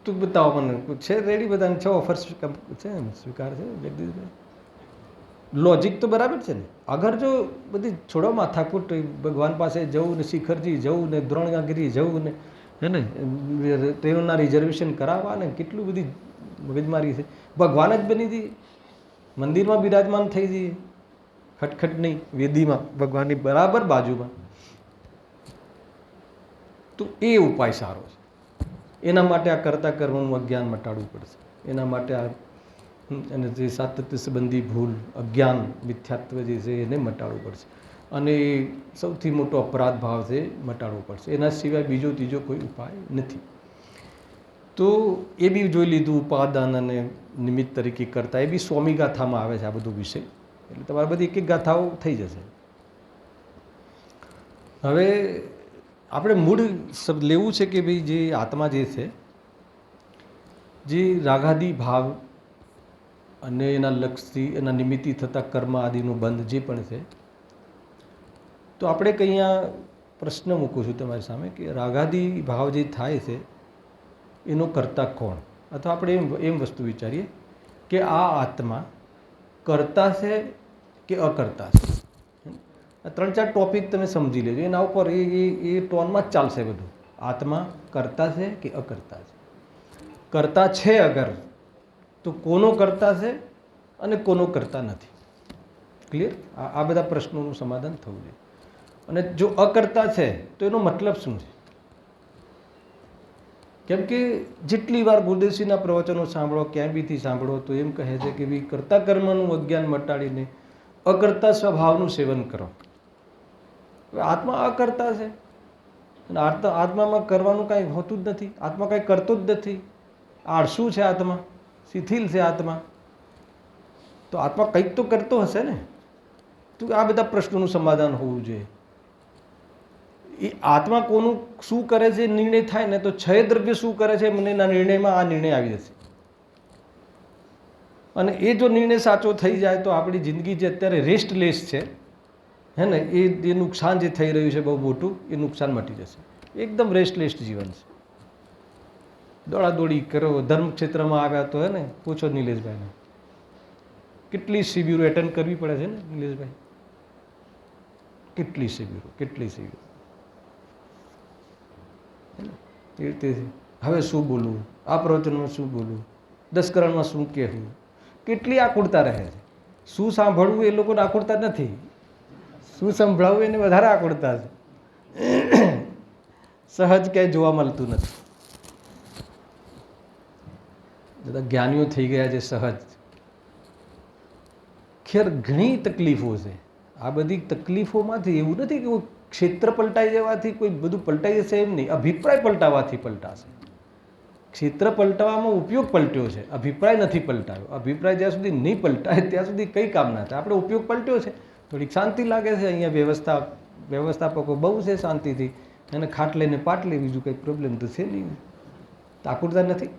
તું બતાવો મને, છે રેડી? બધાને છે ઓફર છે, સ્વીકાર છે જગદીશભાઈ? લોજિક તો બરાબર છે ને. અગર જો બધી છોડો માથાકૂટ, ભગવાન પાસે જવું ને, શિખરજી જવું ને, દ્રોણગીરી જવું ને, હે ને, ટ્રેનના રિઝર્વેશન કરાવવા ને, કેટલું બધી મગજમારી છે. ભગવાન જ બની જઈએ, મંદિરમાં બિરાજમાન થઈ જઈએ, ખટખટ નહીં, વેદીમાં ભગવાનની બરાબર બાજુમાં, તો એ ઉપાય સારો છે. એના માટે આ કરતા કર્મનું અજ્ઞાન મટાડવું પડશે. એના માટે આ અને જે સાતત્ય સંબંધી ભૂલ, અજ્ઞાન, મિથ્યાત્વ જે છે એને મટાડવું પડશે. અને સૌથી મોટો અપરાધ ભાવ છે, મટાડવો પડશે. એના સિવાય બીજો ત્રીજો કોઈ ઉપાય નથી. તો એ બી જોઈ લીધું, ઉપાદાન અને નિમિત્ત તરીકે કરતા. એ બી 100મી ગાથામાં આવે છે આ બધું વિષય, એટલે તમારે બધી એક ગાથાઓ થઈ જશે. હવે આપણે મૂળ લેવું છે કે ભાઈ જે આત્મા જે છે જે રાગાદી ભાવ અને એના લક્ષથી એના નિમિત્તિ થતા કર્મ આદિનું બંધ જે પણ છે, તો આપણે કંઈ અહીંયા પ્રશ્ન મૂકું છું તમારી સામે કે રાગાદી ભાવ જે થાય છે એનો કર્તા કોણ? અથવા આપણે એમ વસ્તુ વિચારીએ કે આ આત્મા કર્તા છે કે અકર્તા છે? આ 3-4 ટોપિક તમે સમજી લેજો, એના ઉપર એ ટોનમાં જ ચાલશે બધું. આત્મા કર્તા છે કે અકર્તા છે? કર્તા છે અગર, તો કોનો કર્તા છે અને કોનો કરતા નથી? ક્લિયર? આ બધા પ્રશ્નોનું સમાધાન થવું જોઈએ. અને જો અકર્તા છે તો એનો મતલબ શું છે? કેમ કે જેટલી વાર ગુરુદેવસિંહના પ્રવચનો સાંભળો, ક્યાંય બીથી સાંભળો, તો એમ કહે છે કે ભાઈ કર્તા કર્મનું અજ્ઞાન મટાડીને અકર્તા સ્વભાવનું સેવન કરો. આત્મા અકર્તા છે અને આત્મામાં કરવાનું કાંઈ હોતું જ નથી. આત્મા કાંઈ કરતો જ નથી. આળસુ છે આત્મા, શિથિલ છે આત્મા. તો આત્મા કંઈક તો કરતો હશે ને. તો આ બધા પ્રશ્નોનું સમાધાન હોવું જોઈએ. એ આત્મા કોનું શું કરે છે નિર્ણય થાય ને, તો છય દ્રવ્ય શું કરે છે મનના નિર્ણયમાં આ નિર્ણય આવી જશે. અને એ જો નિર્ણય સાચો થઈ જાય તો આપણી જિંદગી જે અત્યારે રેસ્ટલેસ છે, હે ને, એ નુકસાન જે થઈ રહ્યું છે બહુ મોટું, એ નુકસાન મટી જશે. એકદમ રેસ્ટલેસ જીવન છે. દોડાદોડી કરો. ધર્મ ક્ષેત્રમાં આવ્યા તો હે ને, પૂછો નિલેશભાઈને, કેટલી શિબિરો એટેન્ડ કરવી પડે છે ને નિલેશભાઈ? કેટલી શિબિરો. એ રીતે હવે શું બોલવું, આ પ્રવચનમાં શું બોલવું, 10 કરણમાં શું કહેવું, કેટલી આકુળતા રહે છે. શું સાંભળવું એ લોકોને આકુળતા નથી, શું સંભળાવવું એને વધારે આકુળતા છે. સહજ ક્યાંય જોવા મળતું નથી. બધા જ્ઞાનીઓ થઈ ગયા છે સહજ. ખેર ઘણી તકલીફો છે. આ બધી તકલીફોમાંથી એવું નથી કે ક્ષેત્ર પલટાઈ જવાથી કોઈ બધું પલટાઈ જશે, એમ નહીં. અભિપ્રાય પલટાવાથી પલટાશે. ક્ષેત્ર પલટાવામાં ઉપયોગ પલટ્યો છે, અભિપ્રાય નથી પલટાયો. અભિપ્રાય જ્યાં સુધી નહીં પલટાય ત્યાં સુધી કંઈ કામ ના થાય. આપણે ઉપયોગ પલટ્યો છે, થોડીક શાંતિ લાગે છે. અહીંયા વ્યવસ્થાપકો બહુ છે શાંતિથી, એને ખાટલે ને પાટલે, બીજું કંઈ પ્રોબ્લેમ તો છે નહીં. આકુરતા નથી.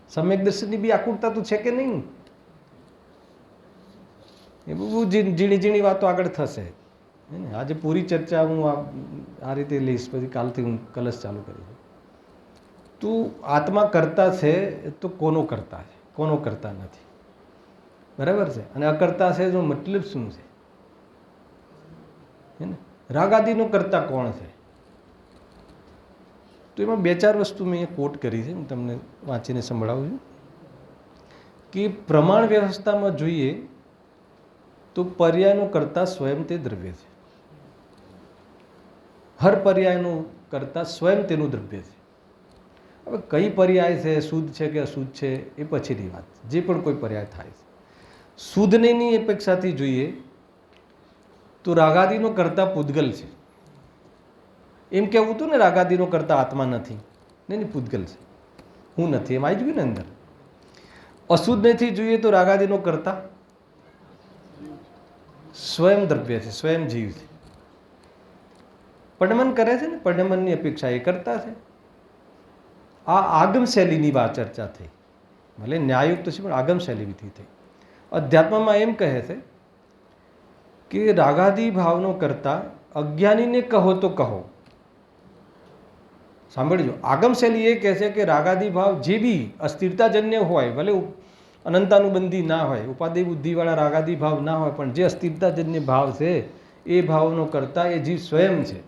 સમ્યક દર્શનની બી આકુરતા તો છે કે નહીં? એ બહુ ઝીણી વાતો આગળ થશે. આજે પૂરી ચર્ચા હું આ રીતે લઈશ, પછી કાલથી હું કલશ ચાલુ કરીશ. તું આત્મા કરતા છે તો કોનો કરતા છે, કોનો કરતા નથી? બરાબર છે. અને અકર્તા છે એનો મતલબ શું છે? હે ને, રાગાદીનો કરતા કોણ છે? તો એમાં 2-4 વસ્તુ મેં અહીંયા કોટ કરી છે, હું તમને વાંચીને સંભળાવું છું. કે પ્રમાણ વ્યવસ્થામાં જોઈએ તો પર્યાયનો કરતા સ્વયં તે દ્રવ્ય છે. હર પર્યાયનું કરતા સ્વયં તેનું દ્રવ્ય છે. હવે કઈ પર્યાય છે, શુદ્ધ છે કે અશુદ્ધ છે, એ પછીની વાત. જે પણ કોઈ પર્યાય થાય છે, શુદ્ધની અપેક્ષાથી જોઈએ તો રાગાદીનો કરતા પૂદગલ છે. એમ કહેવું હતું ને, રાગાદીનો કરતા આત્મા નથી. નહીં, પૂદગલ છે. હું નથી, એમ આવી ગયું ને અંદર. અશુદ્ધથી જોઈએ તો રાગાદીનો કરતા સ્વયં દ્રવ્ય છે, સ્વયં જીવ છે. પડમન કરે છે ને, પડમનની અપેક્ષા એ કરતા છે. આ આગમ શૈલીની વાત ચર્ચા થઈ. ભલે ન્યાયુક્ત છે પણ આગમ શૈલીથી થઈ. અધ્યાત્મમાં એમ કહે છે કે રાગાદી ભાવનો કરતા અજ્ઞાનીને કહો તો કહો. સાંભળજો, આગમ શૈલી એ કહે છે કે રાગાદી ભાવ જે બી અસ્થિરતાજન્ય હોય, ભલે અનંતાનુબંધી ના હોય, ઉપાદેય બુદ્ધિવાળા રાગાદી ભાવ ના હોય, પણ જે અસ્થિરતાજન્ય ભાવ છે એ ભાવનો કરતા એ જીવ સ્વયં છે.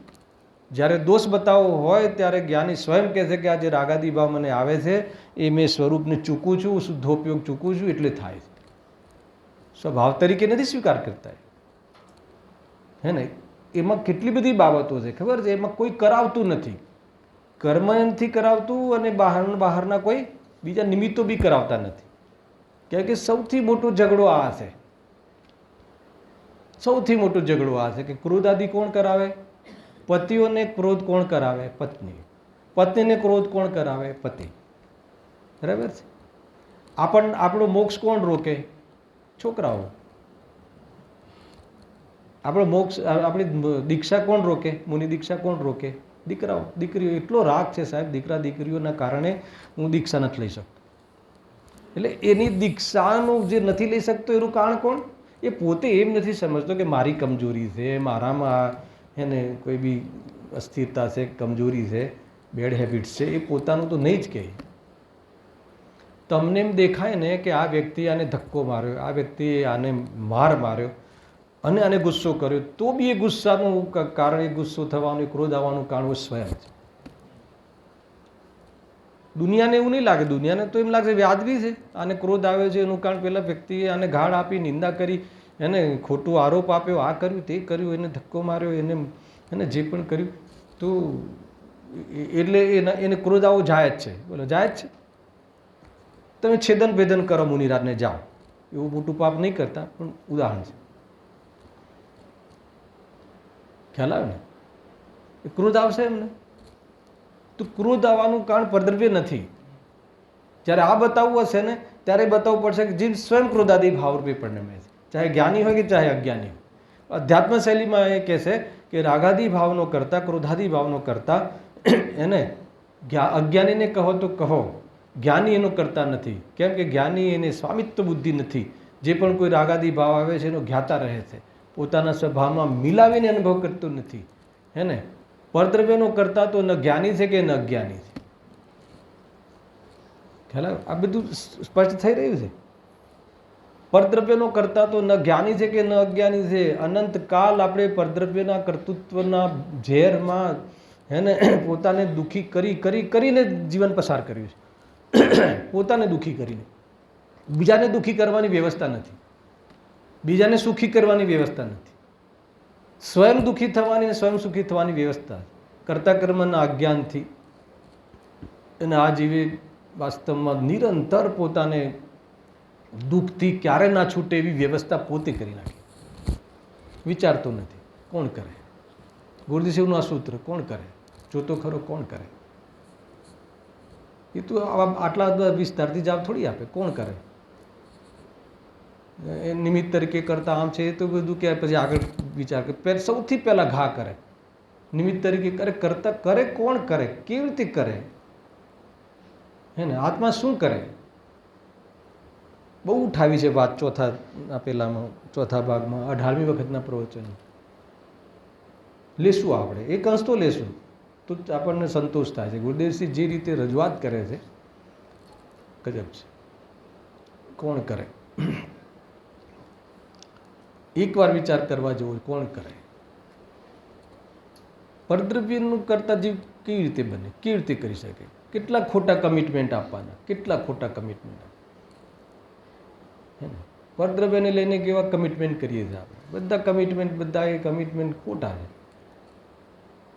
જ્યારે દોષ બતાવવો હોય ત્યારે જ્ઞાની સ્વયં કહે છે કે આ જે રાગાદી ભાવ મને આવે છે એ મેં સ્વરૂપને ચૂકું છું, શુદ્ધોપયોગ ચૂકું છું, એટલે થાય છે. સ્વભાવ તરીકે નથી સ્વીકાર કરતા. હે ને, એમાં કેટલી બધી બાબતો છે ખબર છે. એમાં કોઈ કરાવતું નથી, કર્મ નથી કરાવતું, અને બહારના કોઈ બીજા નિમિત્તો બી કરાવતા નથી. કેમ કે સૌથી મોટો ઝઘડો આ છે. સૌથી મોટો ઝઘડો આ છે કે ક્રોધ આદિ કોણ કરાવે? પતિઓને ક્રોધ કોણ કરાવે? પત્ની. પત્નીને ક્રોધ કોણ કરાવે? પતિ. બરાબર છે. આપણો મોક્ષ કોણ રોકે? છોકરાઓ. આપણો મોક્ષ, આપણી દીક્ષા કોણ રોકે? મુનિ દીક્ષા કોણ રોકે? દીકરીઓ એટલો રાગ છે સાહેબ, દીકરા દીકરીઓના કારણે હું દીક્ષા નથી લઈ શકતો. એટલે એની દીક્ષાનું જે નથી લઈ શકતો એનું કારણ કોણ? એ પોતે એમ નથી સમજતો કે મારી કમજોરી છે, મારામાં એને કોઈ બી અસ્થિરતા છે, કમજોરી છે, બેડ હેબિટ્સ છે. એ પોતાનું તો નહીં જ કહે. તમને એમ દેખાય ને કે આ વ્યક્તિ આને ધક્કો માર્યો, આ વ્યક્તિએ આને માર માર્યો અને આને ગુસ્સો કર્યો, તો બી એ ગુસ્સાનું કારણ, એ ગુસ્સો થવાનું, એ ક્રોધ આવવાનું કારણ સ્વયં છે. દુનિયાને એવું નહીં લાગે. દુનિયાને તો એમ લાગે વ્યાજબી છે, આને ક્રોધ આવ્યો છે એનું કારણ પેલા વ્યક્તિએ આને ગાળ આપી, નિંદા કરી, એને ખોટું આરોપ આપ્યો, આ કર્યું, તે કર્યું, એને ધક્કો માર્યો, એને જે પણ કર્યું, તો એટલે એને ક્રોધ આવો જાય જ છે. બોલો, જાય જ છે. તમે છેદન ભેદન કરો, મુનિરાજને જાઓ, એવું મોટું પાપ નહીં કરતા, પણ ઉદાહરણ છે. ખ્યાલ આવે ને? એ ક્રોધ આવશે એમને. તો ક્રોધ આવવાનું કારણ પરદ્રવ્ય નથી. જ્યારે આ બતાવવું હશે ને ત્યારે બતાવવું પડશે કે જીવ સ્વયં ક્રોધાદી ભાવરૂપે પરિણમે છે, ચાહે જ્ઞાની હોય કે ચાહે અજ્ઞાની હોય. અધ્યાત્મ શૈલીમાં એ કહેશે કે રાગાદી ભાવનો કરતાં, ક્રોધાદી ભાવનો કરતાં એને અજ્ઞાનીને કહો તો કહો, જ્ઞાની એનો કરતા નથી. કેમ કે જ્ઞાની એને સ્વામિત્વ બુદ્ધિ નથી. જે પણ કોઈ રાગાદી ભાવ આવે છે એનો જ્ઞાતા રહે છે, પોતાના સ્વભાવમાં મિલાવીને અનુભવ કરતો નથી. હે ને? પરદ્રવ્યનો કરતા તો ન જ્ઞાની છે કે ન અજ્ઞાની છે. ખ્યાલ આવે? આ બધું સ્પષ્ટ થઈ રહ્યું છે. પરદ્રવ્યનો કરતા તો ન જ્ઞાની છે કે ન અજ્ઞાની છે. અનંતકાલ આપણે પરદ્રવ્યના કર્તૃત્વના ઝેરમાં એને પોતાને દુઃખી કરીને જીવન પસાર કર્યું છે. પોતાને દુઃખી કરીને. બીજાને દુઃખી કરવાની વ્યવસ્થા નથી, બીજાને સુખી કરવાની વ્યવસ્થા નથી. સ્વયં દુઃખી થવાની, સ્વયં સુખી થવાની વ્યવસ્થા કરતા કર્મના અજ્ઞાનથી. અને આ જીવે વાસ્તવમાં નિરંતર પોતાને દુઃખથી ક્યારે ના છૂટે એવી વ્યવસ્થા પોતે કરી નાખી. વિચારતો નથી. કોણ કરે? ગુરુદેવનું આ સૂત્ર કોણ કરે? જોતો ખરો કોણ કરે? એ તો આટલા બધા વિસ્તારથી જવાબ થોડી આપે. કોણ કરે? એ નિમિત્ત તરીકે કરતા આમ છે એ તો બધું કે પછી આગળ વિચાર કરે. સૌથી પહેલાં ઘા કરે. નિમિત્ત તરીકે કરે, કરતા કરે કોણ કરે? કેવી રીતે કરે? હે ને? આત્મા શું કરે? બહુ ઉઠાવી છે વાત પેલામાં ચોથા ભાગમાં 18મી વખતના પ્રવચન. લેશું આપણે એક અંશ તો લેશું તો આપણને સંતોષ થાય છે. ગુરુદેવસિંહ જે રીતે રજૂઆત કરે છે ગજબ છે. કોણ કરે? એકવાર વિચાર કરવા જેવો. કોણ કરે? પરદ્રવ્યનું કરતા જીવ કેવી રીતે બને? કેવી રીતે કરી શકે? કેટલા ખોટા કમિટમેન્ટ આપવાના, કેટલા ખોટા કમિટમેન્ટ આપવાના. પરદ્રવ્યને લઈને કેવા કમિટમેન્ટ કરીએ છીએ આપણે? બધા એ કમિટમેન્ટ ખોટા છે.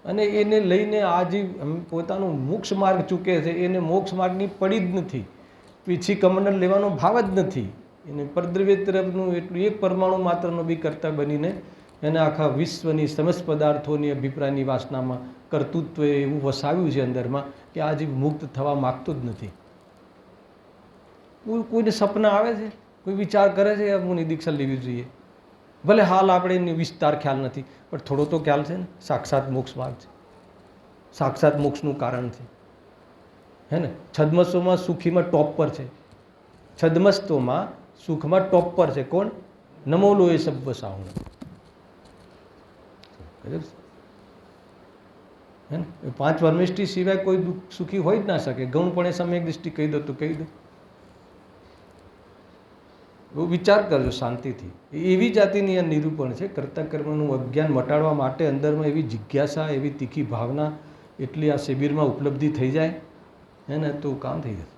અને એને લઈને આ જીવ પોતાનું મોક્ષ માર્ગ ચૂકે છે. એને મોક્ષ માર્ગની પડી જ નથી, પીછી કમંડળ લેવાનો ભાવ જ નથી. એને પરદ્રવ્ય તરફનું એટલું એક પરમાણુ માત્રનો બી કરતા બનીને એને આખા વિશ્વની સમસ્ત પદાર્થોની અભિપ્રાયની વાસનામાં કર્તૃત્વ એવું વસાવ્યું છે અંદરમાં કે આ જીવ મુક્ત થવા માગતો જ નથી. કોઈને સપના આવે છે? કોઈ વિચાર કરે છે મુનિ દીક્ષા લેવી જોઈએ? ભલે હાલ આપણે એની વિસ્તાર ખ્યાલ નથી, પણ થોડો તો ખ્યાલ છે ને. સાક્ષાત મોક્ષ માર્ગ છે, સાક્ષાત મોક્ષનું કારણ છે. હે ને? છદ્મસ્તોમાં સુખીમાં ટોપ પર છે. છદ્મસ્તોમાં સુખમાં ટોપ પર છે. કોણ? નમોલો એ સબ વસાવું. હે ને? 5 વર્મિષ્ટિ સિવાય કોઈ સુખી હોય જ ના શકે. ગૌણપણે સમય દૃષ્ટિ કહી દો તો કહી દો. બહુ વિચાર કરજો શાંતિથી. એવી જાતિની આ નિરૂપણ છે. કરતા કર્મનું અજ્ઞાન મટાડવા માટે અંદરમાં એવી જિજ્ઞાસા, એવી તીખી ભાવના એટલી આ શિબિરમાં ઉપલબ્ધિ થઈ જાય હે ને તો કામ થઈ જશે.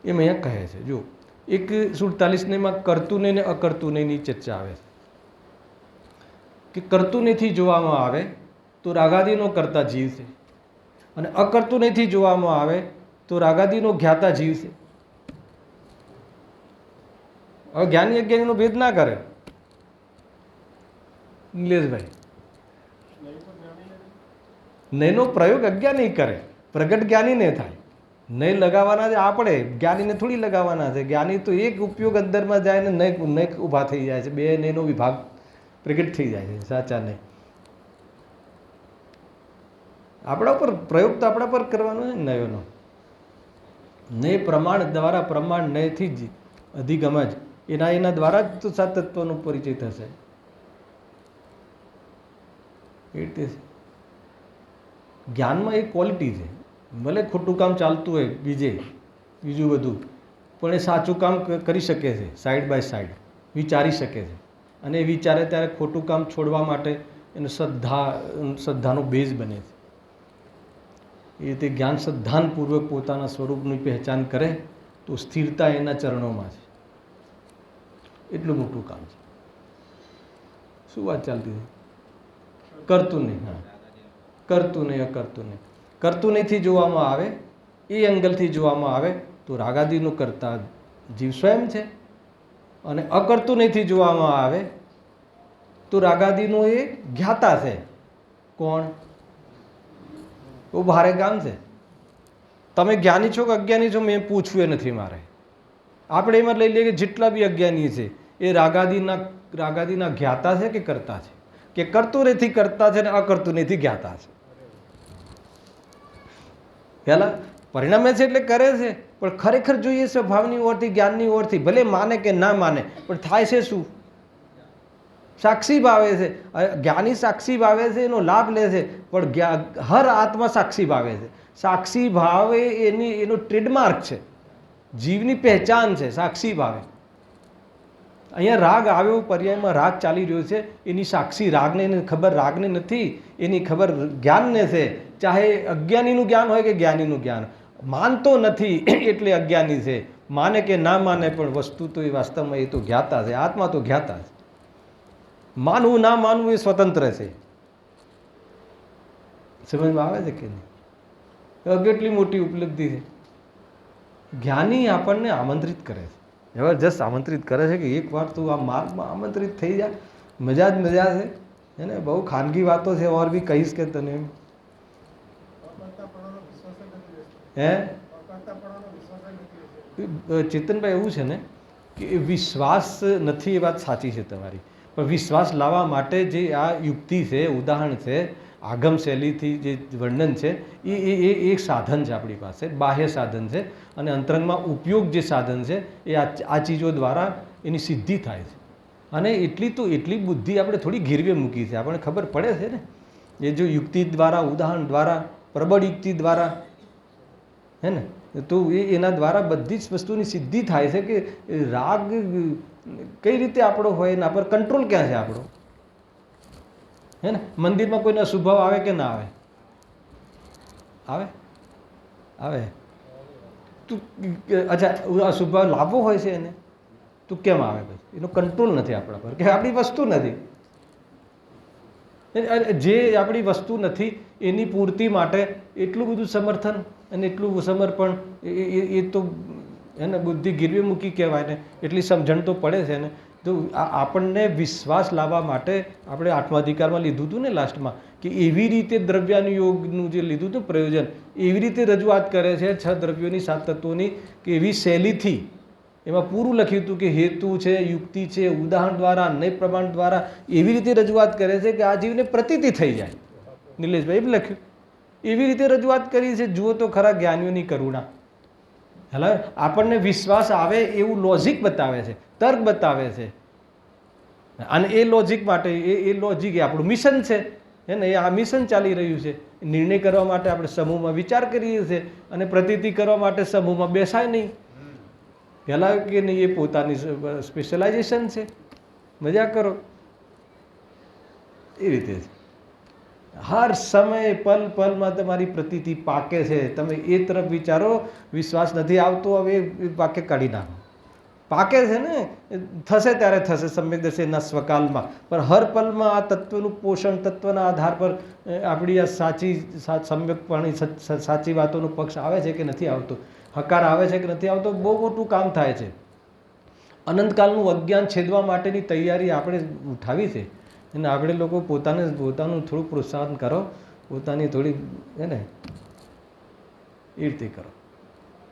એમ અહીંયા કહે છે. જો 1:47 કરતું નહીં ને અકર્તું નહીંની ચર્ચા આવે છે કે કરતું નહીંથી જોવામાં આવે તો રાગાદીનો કરતા જીવ છે, અને અકર્તું નહીંથી જોવામાં આવે તો રાગાદીનો જ્ઞાતા જીવ છે. હવે જ્ઞાની અજ્ઞાનીનો ભેદ ના કરે નિલેશભાઈ. નયનો પ્રયોગ અજ્ઞાની કરે, પ્રગટ જ્ઞાનીને થાય. નય લગાવવાના છે આપણે, જ્ઞાનીને થોડી લગાવવાના છે. જ્ઞાની તો એક ઉપયોગ અંદરમાં જાય ને નય ઊભા થઈ જાય છે. બે નયનો વિભાગ પ્રગટ થઈ જાય છે. સાચા નહીં. આપણા ઉપર પ્રયોગ તો આપણા પર કરવાનો છે નયોનો. નય પ્રમાણ દ્વારા, પ્રમાણ નયથી જ અધિગમ જ એના દ્વારા જ તો સાત તત્વનો પરિચય થશે. એટલે જ્ઞાનમાં એક ક્વોલિટી છે, ભલે ખોટું કામ ચાલતું હોય બીજું બધું, પણ એ સાચું કામ કરી શકે છે, સાઈડ બાય સાઈડ વિચારી શકે છે. અને એ વિચારે ત્યારે ખોટું કામ છોડવા માટે એનું શ્રદ્ધાનો બેઝ બને છે. એ રીતે જ્ઞાન શ્રદ્ધાનપૂર્વક પોતાના સ્વરૂપની પહેચાન કરે તો સ્થિરતા એના ચરણોમાં છે. એટલું મોટું કામ છે. શું વાત ચાલતી હતી? કરતું નહીં. હા, કરતું નહીં, અકર્તું નહીં. કરતું નહીંથી જોવામાં આવે, એ એંગલથી જોવામાં આવે તો રાગાદીનું કરતા જીવ સ્વયં છે. અને અકર્તું નહીંથી જોવામાં આવે તો રાગાદીનું એ જ્ઞાતા છે. કોણ? બહુ ભારે કામ છે. તમે જ્ઞાની છો કે અજ્ઞાની છો મેં પૂછવું એ નથી મારે. આપણે એમાં લઈ લઈએ કે જેટલા બી અજ્ઞાની છે એ રાગાદીના જ્ઞાતા છે કે કરતા છે, કે કરતું નથી કરતા છે ને અકર્તું નથી જ્ઞાતા છે. પહેલા પરિણામે છે એટલે કરે છે, પણ ખરેખર જોઈએ સ્વભાવની ઓરથી, જ્ઞાનની ઓરથી, ભલે માને કે ના માને, પણ થાય છે શું? સાક્ષી ભાવે છે. જ્ઞાની સાક્ષી ભાવે છે, એનો લાભ લે છે, પણ હર આત્મા સાક્ષી ભાવે છે. સાક્ષી ભાવ એનો ટ્રેડમાર્ક છે, જીવની પહેચાન છે સાક્ષી ભાવે. અહીંયા રાગ આવ્યો, પર્યાયમાં રાગ ચાલી રહ્યો છે, એની સાક્ષી રાગને ખબર રાગને નથી, એની ખબર જ્ઞાનને છે. ચાહે અજ્ઞાનીનું જ્ઞાન હોય કે જ્ઞાનીનું જ્ઞાન, માનતો નથી એટલે અજ્ઞાની છે. માને કે ના માને, પણ વસ્તુ તો એ વાસ્તવમાં એ તો જ્ઞાતા છે. આત્મા તો જ્ઞાતા છે. માનવું ના માનવું એ સ્વતંત્ર છે. સમજમાં આવે છે કે નહીં? કેટલી મોટી ઉપલબ્ધિ છે. જ્ઞાની આપણને આમંત્રિત કરે છે, જબરજસ્ત આમંત્રિત કરે છે કે એકવાર તું આ માર્ગમાં આમંત્રિત થઈ જા, મજા જ મજા છે. એને બહુ ખાનગી વાતો છે, ઓર બી કહીશ કે તને એમ ચેતનભાઈ એવું છે ને કે વિશ્વાસ નથી, એ વાત સાચી છે તમારી, પણ વિશ્વાસ લાવવા માટે જે આ યુક્તિ છે, ઉદાહરણ છે, આગમ શૈલીથી જે વર્ણન છે, એ એક સાધન છે આપણી પાસે, બાહ્ય સાધન છે. અને અંતરંગમાં ઉપયોગ જે સાધન છે એ આ ચીજો દ્વારા એની સિદ્ધિ થાય છે. અને એટલી બુદ્ધિ આપણે થોડી ગીરવે મૂકી છે, આપણને ખબર પડે છે ને. એ જો યુક્તિ દ્વારા, ઉદાહરણ દ્વારા, પ્રબળ યુક્તિ દ્વારા, હે ને, તો એના દ્વારા બધી જ વસ્તુની સિદ્ધિ થાય છે કે રાગ કઈ રીતે આપણો હોય, એના પર કંટ્રોલ ક્યાં છે આપણો, હે ને. મંદિરમાં કોઈનો સ્વભાવ આવે કે ના આવે? આવે, આવે. તું અચ્છા, સ્વભાવ લાવવો હોય છે એને, તું કેમ આવે? પછી એનો કંટ્રોલ નથી આપણા પર, કે આપણી વસ્તુ નથી. જે આપણી વસ્તુ નથી એની પૂર્તિ માટે એટલું બધું સમર્થન અને એટલું સમર્પણ, એ તો એને બુદ્ધિ ગીરવે મૂકી કહેવાય ને. એટલી સમજણ તો પડે છે ને. તો આપણને વિશ્વાસ લાવવા માટે આપણે આઠમાધિકારમાં લીધું હતું ને લાસ્ટમાં, કે એવી રીતે દ્રવ્યાનુયોગનું જે લીધું હતું પ્રયોજન, એવી રીતે રજૂઆત કરે છે 6 દ્રવ્યોની 7 તત્વોની, કે એવી શૈલીથી એમાં પૂરું લખ્યું હતું કે હેતુ છે, યુક્તિ છે, ઉદાહરણ દ્વારા, નય પ્રમાણ દ્વારા એવી રીતે રજૂઆત કરે છે કે આ જીવને પ્રતીતિ થઈ જાય. નિલેશભાઈ એમ લખ્યું, એવી રીતે રજૂઆત કરી છે. જુઓ તો ખરા જ્ઞાનીઓની કરુણા. એટલે આપણને વિશ્વાસ આવે એવું લોજિક બતાવે છે, તર્ક બતાવે છે. અને એ લોજિક માટે એ લોજિક એ આપણું મિશન છે, હે ને. એ આ મિશન ચાલી રહ્યું છે. નિર્ણય કરવા માટે આપણે સમૂહમાં વિચાર કરીએ છીએ, અને પ્રતીતિ કરવા માટે સમૂહમાં બેસાય નહીં. પહેલાં કે નહીં, એ પોતાની સ્પેશિયલાઇઝેશન છે. મજા કરો એ રીતે છે. હર સમય પલ પલમાં તમારી પ્રતીતિ પાકે છે. તમે એ તરફ વિચારો. વિશ્વાસ નથી આવતો, હવે એ વાક્ય કાઢી નાખો. પાકે છે ને, થશે ત્યારે થશે, સમ્યક દર્શનના સ્વકાલમાં. પણ હર પલમાં આ તત્વનું પોષણ, તત્વના આધાર પર આપણી આ સાચી સમ્યકપણી સાચી વાતોનો પક્ષ આવે છે કે નથી આવતો, હકાર આવે છે કે નથી આવતો, બહુ મોટું કામ થાય છે. અનંતકાલનું અજ્ઞાન છેદવા માટેની તૈયારી આપણે ઉઠાવી છે. અને આપણે લોકો પોતાનું થોડું પ્રોત્સાહન કરો, પોતાની થોડી, હે ને, એ રીતે કરો.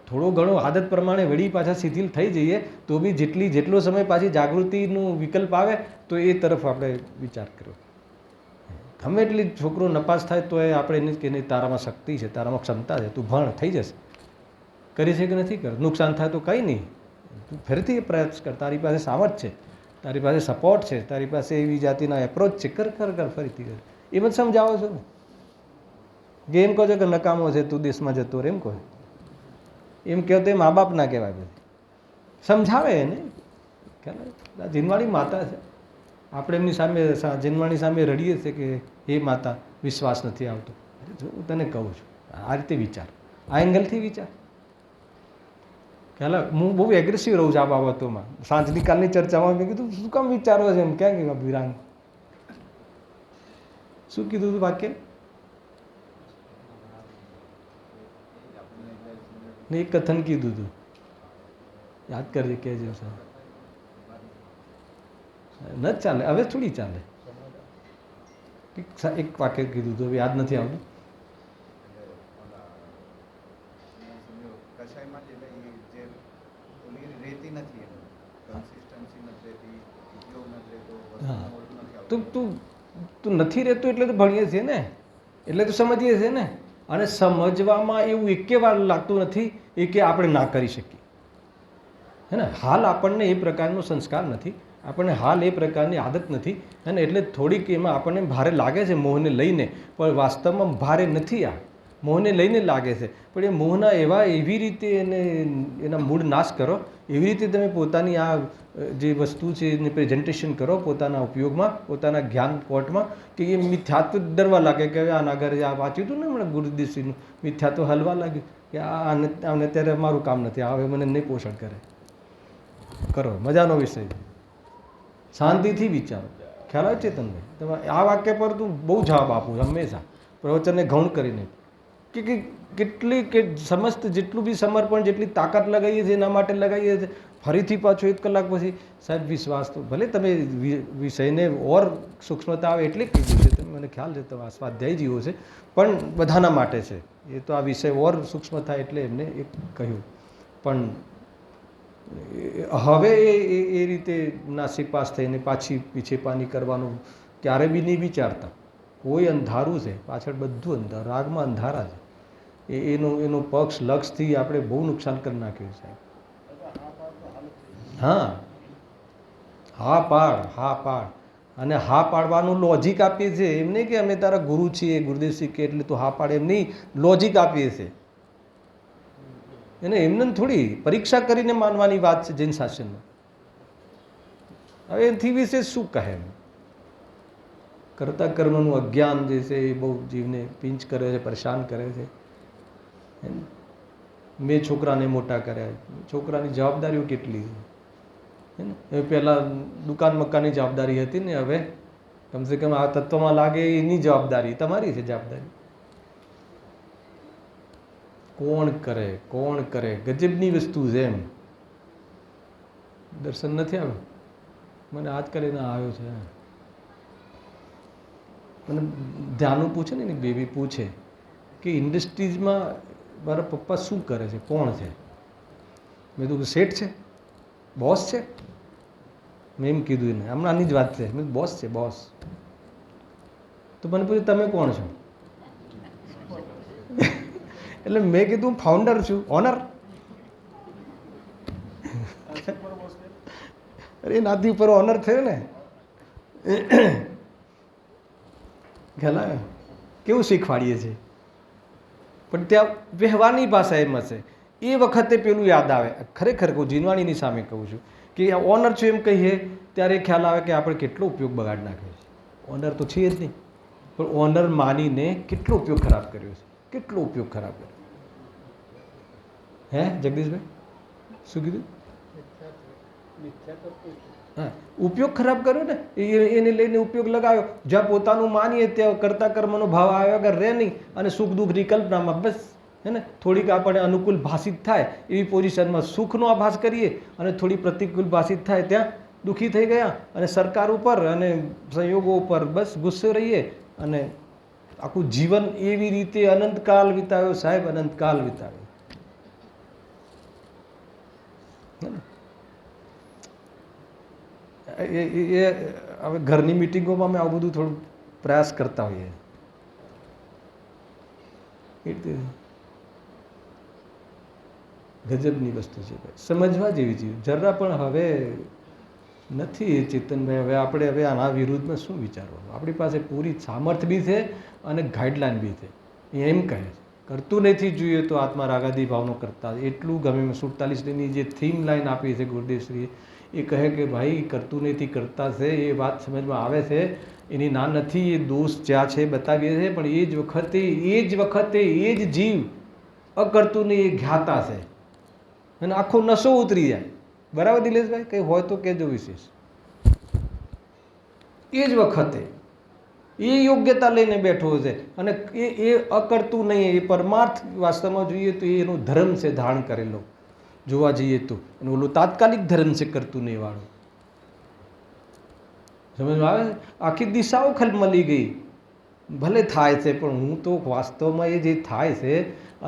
થોડો ઘણો આદત પ્રમાણે વળી પાછા શિથિલ થઈ જઈએ તો બી જેટલો સમય પાછી જાગૃતિનું વિકલ્પ આવે તો એ તરફ આપણે વિચાર કર્યો. ગમે એટલી છોકરો નપાસ થાય તો એ આપણે એને કે નહીં તારામાં શક્તિ છે, તારામાં ક્ષમતા છે, તું ભણ, થઈ જશે. કરી છે કે નથી કર, નુકસાન થાય તો કંઈ નહીં, તું ફરીથી પ્રયાસ કર, તારી પાસે સામર્થ છે, તારી પાસે સપોર્ટ છે, તારી પાસે એવી જાતિના એપ્રોચ છે, કર કર કર ફરીથી કર. એમ જ સમજાવો છો ને કે એમ કહો છો કે નકામો છે તું દેશમાં જતો રહે, એમ કહો, એમ કહો તો એ મા બાપ ના કહેવાય. પછી સમજાવે એને ખ્યાલ. જીનવાણી માતા છે, આપણે એમની સામે જીનવાણી સામે રડીએ છીએ કે હે માતા વિશ્વાસ નથી આવતો. હું તને કહું છું આ રીતે વિચાર, આ એંગલથી વિચાર. ખ્યાલ. હું બહુ એગ્રેસિવ રહું છું આ બાબતોમાં. સાંજની કાલની ચર્ચામાં મેં કીધું શું કામ વિચારો છે એમ, ક્યાં ગયું વિરાંગ, શું કીધું હતું વાક્ય ને? એક કથન કીધું હતું, યાદ કરજે, કહેજો સર. ન ચાલે હવે, થોડી ચાલે. એક વાક્ય કીધું હતું, યાદ નથી આવતું. હા, તું નથી રહેતું એટલે તો ભણીએ છીએ ને, એટલે તો સમજીએ છીએ ને. અને સમજવામાં એવું એકે વાર લાગતું નથી એ કે આપણે ના કરી શકીએ, હે ને. હાલ આપણને એ પ્રકારનો સંસ્કાર નથી, આપણને હાલ એ પ્રકારની આદત નથી, અને એટલે થોડીક એમાં આપણને ભારે લાગે છે મોહને લઈને, પણ વાસ્તવમાં ભારે નથી. આ મોહને લઈને લાગે છે, પણ એ મોહના એવી રીતે એના મૂળ નાશ કરો, એવી રીતે તમે પોતાની આ જે વસ્તુ છે એને પ્રેઝન્ટેશન કરો પોતાના ઉપયોગમાં, પોતાના જ્ઞાન કોર્ટમાં, કે એ મિથ્યાત્વ ડરવા લાગે કે હવે આના ઘરે આ વાંચ્યું હતું ને હમણાં ગુરુદેવસિંહનું, મિથ્યાત્વ હલવા લાગ્યું કે આને અત્યારે મારું કામ નથી, હવે મને નહીં પોષણ કરે. કરો, મજાનો વિષય, શાંતિથી વિચારો. ખ્યાલ આવે ચેતનભાઈ? તમે આ વાક્ય પર તું બહુ જવાબ આપું હંમેશા, પ્રવચનને ગૌણ કરીને, કે કેટલી કે સમસ્ત જેટલું બી સમર્પણ, જેટલી તાકાત લગાવીએ છીએ એના માટે લગાવીએ છીએ. ફરીથી પાછું 1 કલાક પછી સાહેબ વિશ્વાસ તો ભલે તમે વિષયને ઓર સૂક્ષ્મતા આવે એટલે કીધું છે, તમે મને ખ્યાલ છે તમારા સ્વાધ્યાય જીવો છે, પણ બધાના માટે છે એ તો. આ વિષય ઓર સૂક્ષ્મ થાય એટલે એમને એક કહ્યું. પણ હવે એ રીતે નાસીપાસ થઈને પાછી પીછેપાની કરવાનું ક્યારે બી નહીં વિચારતા. કોઈ અંધારું છે પાછળ, બધું અંધારું, આગમાં અંધારા છે. એનો પક્ષ લક્ષથી આપણે બહુ નુકસાન કરી નાખ્યું સાહેબ. હા, હા પાડ, હા પાડ. અને હા પાડવાનું લોજિક આપીએ છીએ, એમ નહીં કે અમે તારા ગુરુ છીએ ગુરુદેવસિંહ કે એટલે તો હા પાડે, એમ નહીં. લોજિક આપીએ છીએ એને, એમને થોડી પરીક્ષા કરીને માનવાની વાત છે જૈન શાસનમાં. હવે એથી વિશે શું કહે? કરતા કર્મનું અજ્ઞાન જે છે એ બહુ જીવને પિંચ કરે છે, પરેશાન કરે છે. મેં છોકરાને મોટા કર્યા, છોકરાની જવાબદારીઓ કેટલી છે ને. હવે પહેલાં દુકાન મકાનની જવાબદારી હતી ને, હવે કમસે કમ આ તત્વમાં લાગે એની જવાબદારી તમારી છે. જવાબદારી કોણ કરે, કોણ કરે? ગજબની વસ્તુ છે એમ. દર્શન નથી આવ્યું મને આજકાલ એના આવ્યો છે. મને ધ્યાનું પૂછે ને એની બેબી પૂછે કે ઇન્ડસ્ટ્રીઝમાં મારા પપ્પા શું કરે છે, કોણ છે? મેં કીધું શેઠ છે, બોસ છે. મેં એમ કીધું એને, હમણાંની જ વાત છે. મેં બોસ છે, બોસ. તો મને પૂછ્યું તમે કોણ છો? એટલે મેં કીધું ફાઉન્ડર છું, ઓનર. અરે નાથી ઉપર ઓનર થયો ને. ખ્યાલ આવે? કેવું શીખવાડીએ છીએ, પણ ત્યાં વ્યવહારની ભાષા એમ હશે. એ વખતે પેલું યાદ આવે. ખરેખર કહું, જીનવાણીની સામે કહું છું કે ઓનર છું એમ કહીએ ત્યારે ખ્યાલ આવે કે આપણે કેટલો ઉપયોગ બગાડી નાખ્યો છે. ઓનર તો છીએ જ નહીં, પણ ઓનર માનીને કેટલો ઉપયોગ ખરાબ કર્યો છે, કેટલો ઉપયોગ ખરાબ કર્યો. હે જગદીશભાઈ શું કીધું? હા, ઉપયોગ ખરાબ કર્યો ને, એને લઈને ઉપયોગ લગાવ્યો. જ્યાં પોતાનું માનીએ ત્યાં કરતા કર્મનો ભાવ આવ્યા વગર રહે નહીં, અને સુખ દુઃખ વિકલ્પનામાં બસ, હે ને. થોડીક આપણે અનુકૂળ ભાષિત થાય એવી પોઝિશનમાં સુખનો આભાસ કરીએ, અને થોડી પ્રતિકૂળ ભાષિત થાય ત્યાં દુઃખી થઈ ગયા, અને સરકાર ઉપર અને સંયોગો ઉપર બસ ગુસ્સે રહીએ, અને આખું જીવન એવી રીતે અનંતકાલ વિતાવ્યો સાહેબ, અનંતકાલ વિતાવ્યો. એ હવે ઘરની મિટિંગોમાં મેં આવું બધું થોડું પ્રયાસ કરતા હોઈએ. એટલે ગજબની વસ્તુ છે ભાઈ, સમજવા જેવી છે. જરા પણ હવે નથી ચેતનભાઈ, હવે આના વિરુદ્ધમાં શું વિચારવાનું? આપણી પાસે પૂરી સામર્થ્ય બી છે અને ગાઈડલાઈન બી છે. એમ કહે છે કરતું નથી જોઈએ તો આત્મા રાગાદી ભાવનો કરતા. એટલું ગમે 47ની જે થીમ લાઈન આપી છે ગુરુદેવશ્રીએ, એ કહે કે ભાઈ કરતું નથી કરતા છે, એ વાત સમજમાં આવે છે, એની ના નથી, એ દોષ જ્યાં છે બતાવીએ છે, પણ એ જ વખતે એ જ જીવ અકર્તું નહીં એ જ્ઞાતા છે અને આખો નશો ઉતરી જાય. બરાબર દિલેશભાઈ? કંઈ હોય તો કહેજો વિશેષ. એ જ વખતે એ યોગ્યતા લઈને બેઠો છે અને એ અકર્તું નહીં, એ પરમાર્થ વાસ્તવમાં જોઈએ તો એનો ધર્મ છે ધારણ કરેલો. જોવા જઈએ તો અને ઓલો તાત્કાલિક ધર્મ છે કરતું નહીં વાળો. સમજમાં આવે? આખી દિશાઓ ખલમલી ગઈ. ભલે થાય છે પણ હું તો વાસ્તવમાં એ જે થાય છે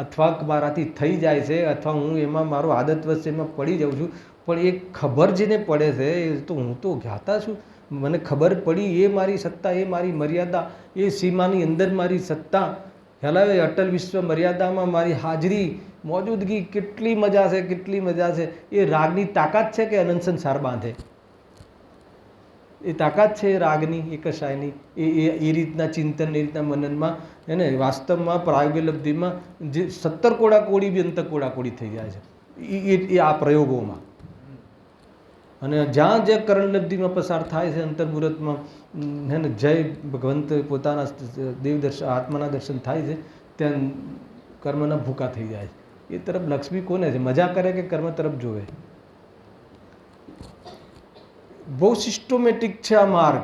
અથવા મારાથી થઈ જાય છે અથવા હું એમાં મારો આદત વચ્ચે એમાં પડી જાઉં છું, પણ એ ખબર જેને પડે છે એ તો હું તો જ્ઞાતા છું. મને ખબર પડી એ મારી સત્તા, એ મારી મર્યાદા, એ સીમાની અંદર મારી સત્તા, ખ્યાલ આવે? અટલ વિશ્વ મર્યાદામાં મારી હાજરી, મોજૂદગી, કેટલી મજા છે, કેટલી મજા છે. એ રાગની તાકાત છે કે અનંત સંસાર બાંધે? એ તાકાત છે રાગની, એ કશાયની. એ રીતના ચિંતન, એ રીતના મનનમાં એને વાસ્તવમાં પ્રાયોગિક લબ્ધિમાં જે 17 કોડા કોડી બી અંતર કોડા કોડી થઈ જાય છે એ આ પ્રયોગોમાં. અને જ્યાં જે કરણ લબ્ધિમાં પસાર થાય છે અંતર્મુહૂર્તમાં, હે ને, જય ભગવંત પોતાના દેવદર્શન આત્માના દર્શન થાય છે, ત્યાં કર્મના ભૂકા થઈ જાય છે. એ તરફ લક્ષ્મી કોને છે? મજા કરે કે કર્મ તરફ જોવે? બહુ સિસ્ટમેટિક છે આ માર્ગ,